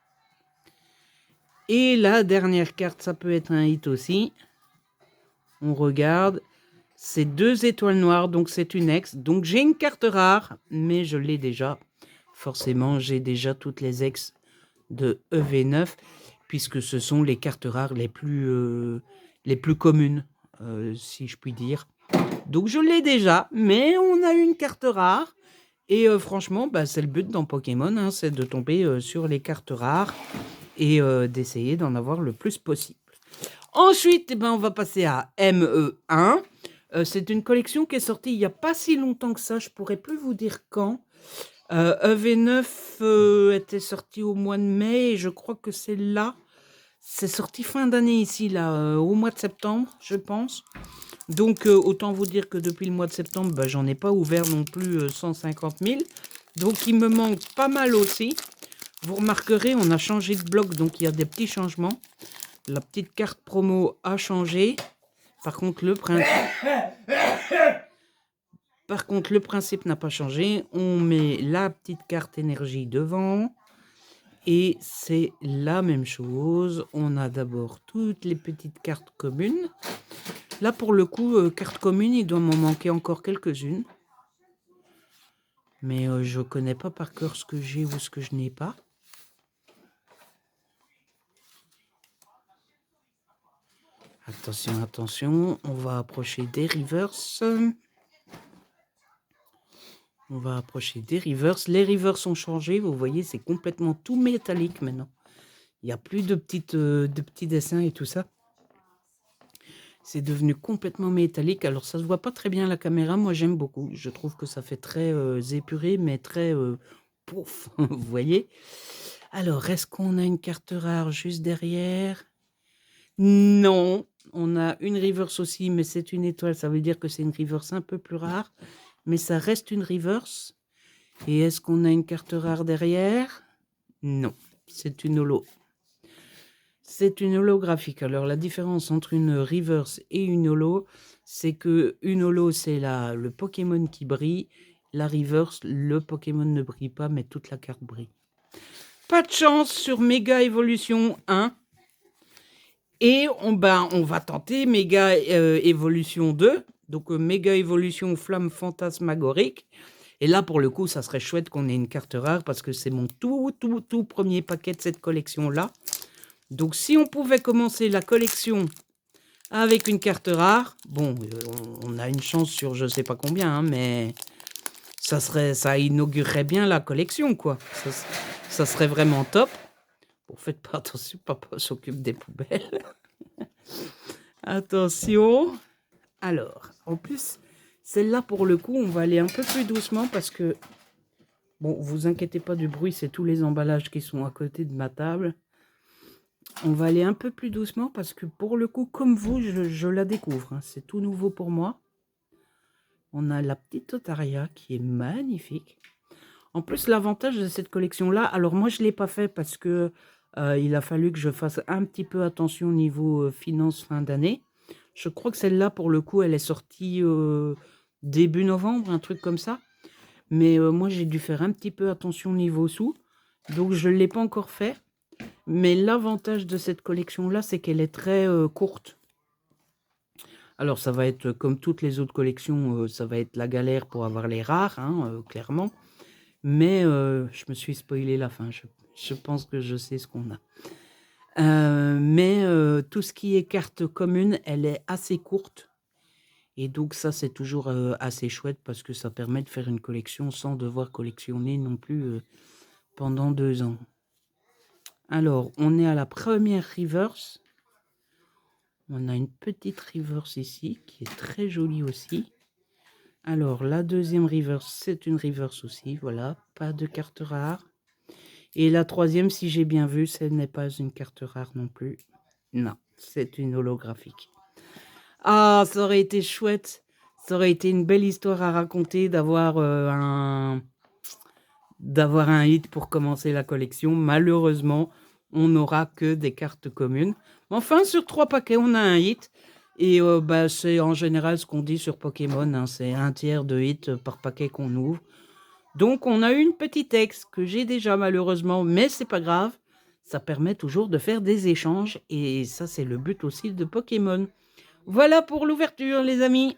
[SPEAKER 3] Et la dernière carte, ça peut être un hit aussi. On regarde. C'est 2 étoiles noires, donc c'est une ex. Donc, j'ai une carte rare, mais je l'ai déjà. Forcément, j'ai déjà toutes les ex de EV9, puisque ce sont les cartes rares les plus communes, si je puis dire. Donc, je l'ai déjà, mais on a une carte rare. Et franchement, bah, c'est le but dans Pokémon, hein, c'est de tomber sur les cartes rares et d'essayer d'en avoir le plus possible. Ensuite, eh ben, on va passer à ME1. C'est une collection qui est sortie il n'y a pas si longtemps que ça. Je pourrais plus vous dire quand. EV9 était sorti au mois de mai et je crois que c'est là. C'est sorti fin d'année ici, là, au mois de septembre, je pense. Donc, autant vous dire que depuis le mois de septembre, bah, j'en ai pas ouvert non plus 150 000. Donc, il me manque pas mal aussi. Vous remarquerez, on a changé de bloc, donc il y a des petits changements. La petite carte promo a changé. Par contre, le principe n'a pas changé. On met la petite carte énergie devant. Et c'est la même chose. On a d'abord toutes les petites cartes communes. Là, pour le coup, cartes communes, il doit m'en manquer encore quelques-unes. Mais je ne connais pas par cœur ce que j'ai ou ce que je n'ai pas. Attention, attention. On va approcher des reverse. On va approcher des reverse. Les reverse ont changé. Vous voyez, c'est complètement tout métallique maintenant. Il n'y a plus de petits dessins et tout ça. C'est devenu complètement métallique. Alors, ça ne se voit pas très bien à la caméra. Moi, j'aime beaucoup. Je trouve que ça fait très épuré, mais très pouf. Vous voyez? Alors, est-ce qu'on a une carte rare juste derrière? Non. On a une reverse aussi, mais c'est une étoile. Ça veut dire que c'est une reverse un peu plus rare. Mais ça reste une reverse. Et est-ce qu'on a une carte rare derrière? Non. C'est une holo. C'est une holographique. Alors, la différence entre une reverse et une holo, c'est que une holo, c'est le Pokémon qui brille. La reverse, le Pokémon ne brille pas, mais toute la carte brille. Pas de chance sur Méga Évolution 1. Et on va tenter Méga Évolution 2. Donc, Méga Évolution Flamme Fantasmagorique. Et là, pour le coup, ça serait chouette qu'on ait une carte rare parce que c'est mon tout premier paquet de cette collection-là. Donc, si on pouvait commencer la collection avec une carte rare, bon, on a une chance sur je sais pas combien, hein, mais ça inaugurerait bien la collection, quoi. Ça serait vraiment top. Bon, faites pas attention, papa s'occupe des poubelles. Attention. Alors, en plus, celle-là, pour le coup, on va aller un peu plus doucement parce que, bon, vous inquiétez pas du bruit, c'est tous les emballages qui sont à côté de ma table. On va aller un peu plus doucement parce que pour le coup, comme vous, je la découvre. Hein. C'est tout nouveau pour moi. On a la petite Otaria qui est magnifique. En plus, l'avantage de cette collection-là, alors moi, je ne l'ai pas fait parce que il a fallu que je fasse un petit peu attention au niveau finance fin d'année. Je crois que celle-là, pour le coup, elle est sortie début novembre, un truc comme ça. Mais moi, j'ai dû faire un petit peu attention au niveau sous. Donc, je ne l'ai pas encore fait. Mais l'avantage de cette collection-là, c'est qu'elle est très courte. Alors, ça va être comme toutes les autres collections, ça va être la galère pour avoir les rares, hein, clairement. Mais je me suis spoilé la fin. Je pense que je sais ce qu'on a. Mais tout ce qui est carte commune, elle est assez courte. Et donc ça, c'est toujours assez chouette parce que ça permet de faire une collection sans devoir collectionner non plus pendant 2 ans. Alors, on est à la première reverse. On a une petite reverse ici qui est très jolie aussi. Alors, la deuxième reverse, c'est une reverse aussi. Voilà, pas de carte rare. Et la troisième, si j'ai bien vu, ce n'est pas une carte rare non plus. Non, c'est une holographique. Ah, ça aurait été chouette. Ça aurait été une belle histoire à raconter d'avoir un hit pour commencer la collection. Malheureusement, on n'aura que des cartes communes. Enfin, sur 3 paquets, on a un hit. Et c'est en général ce qu'on dit sur Pokémon. Hein, c'est 1/3 de hit par paquet qu'on ouvre. Donc, on a une petite ex que j'ai déjà malheureusement, mais c'est pas grave. Ça permet toujours de faire des échanges. Et ça, c'est le but aussi de Pokémon. Voilà pour l'ouverture, les amis.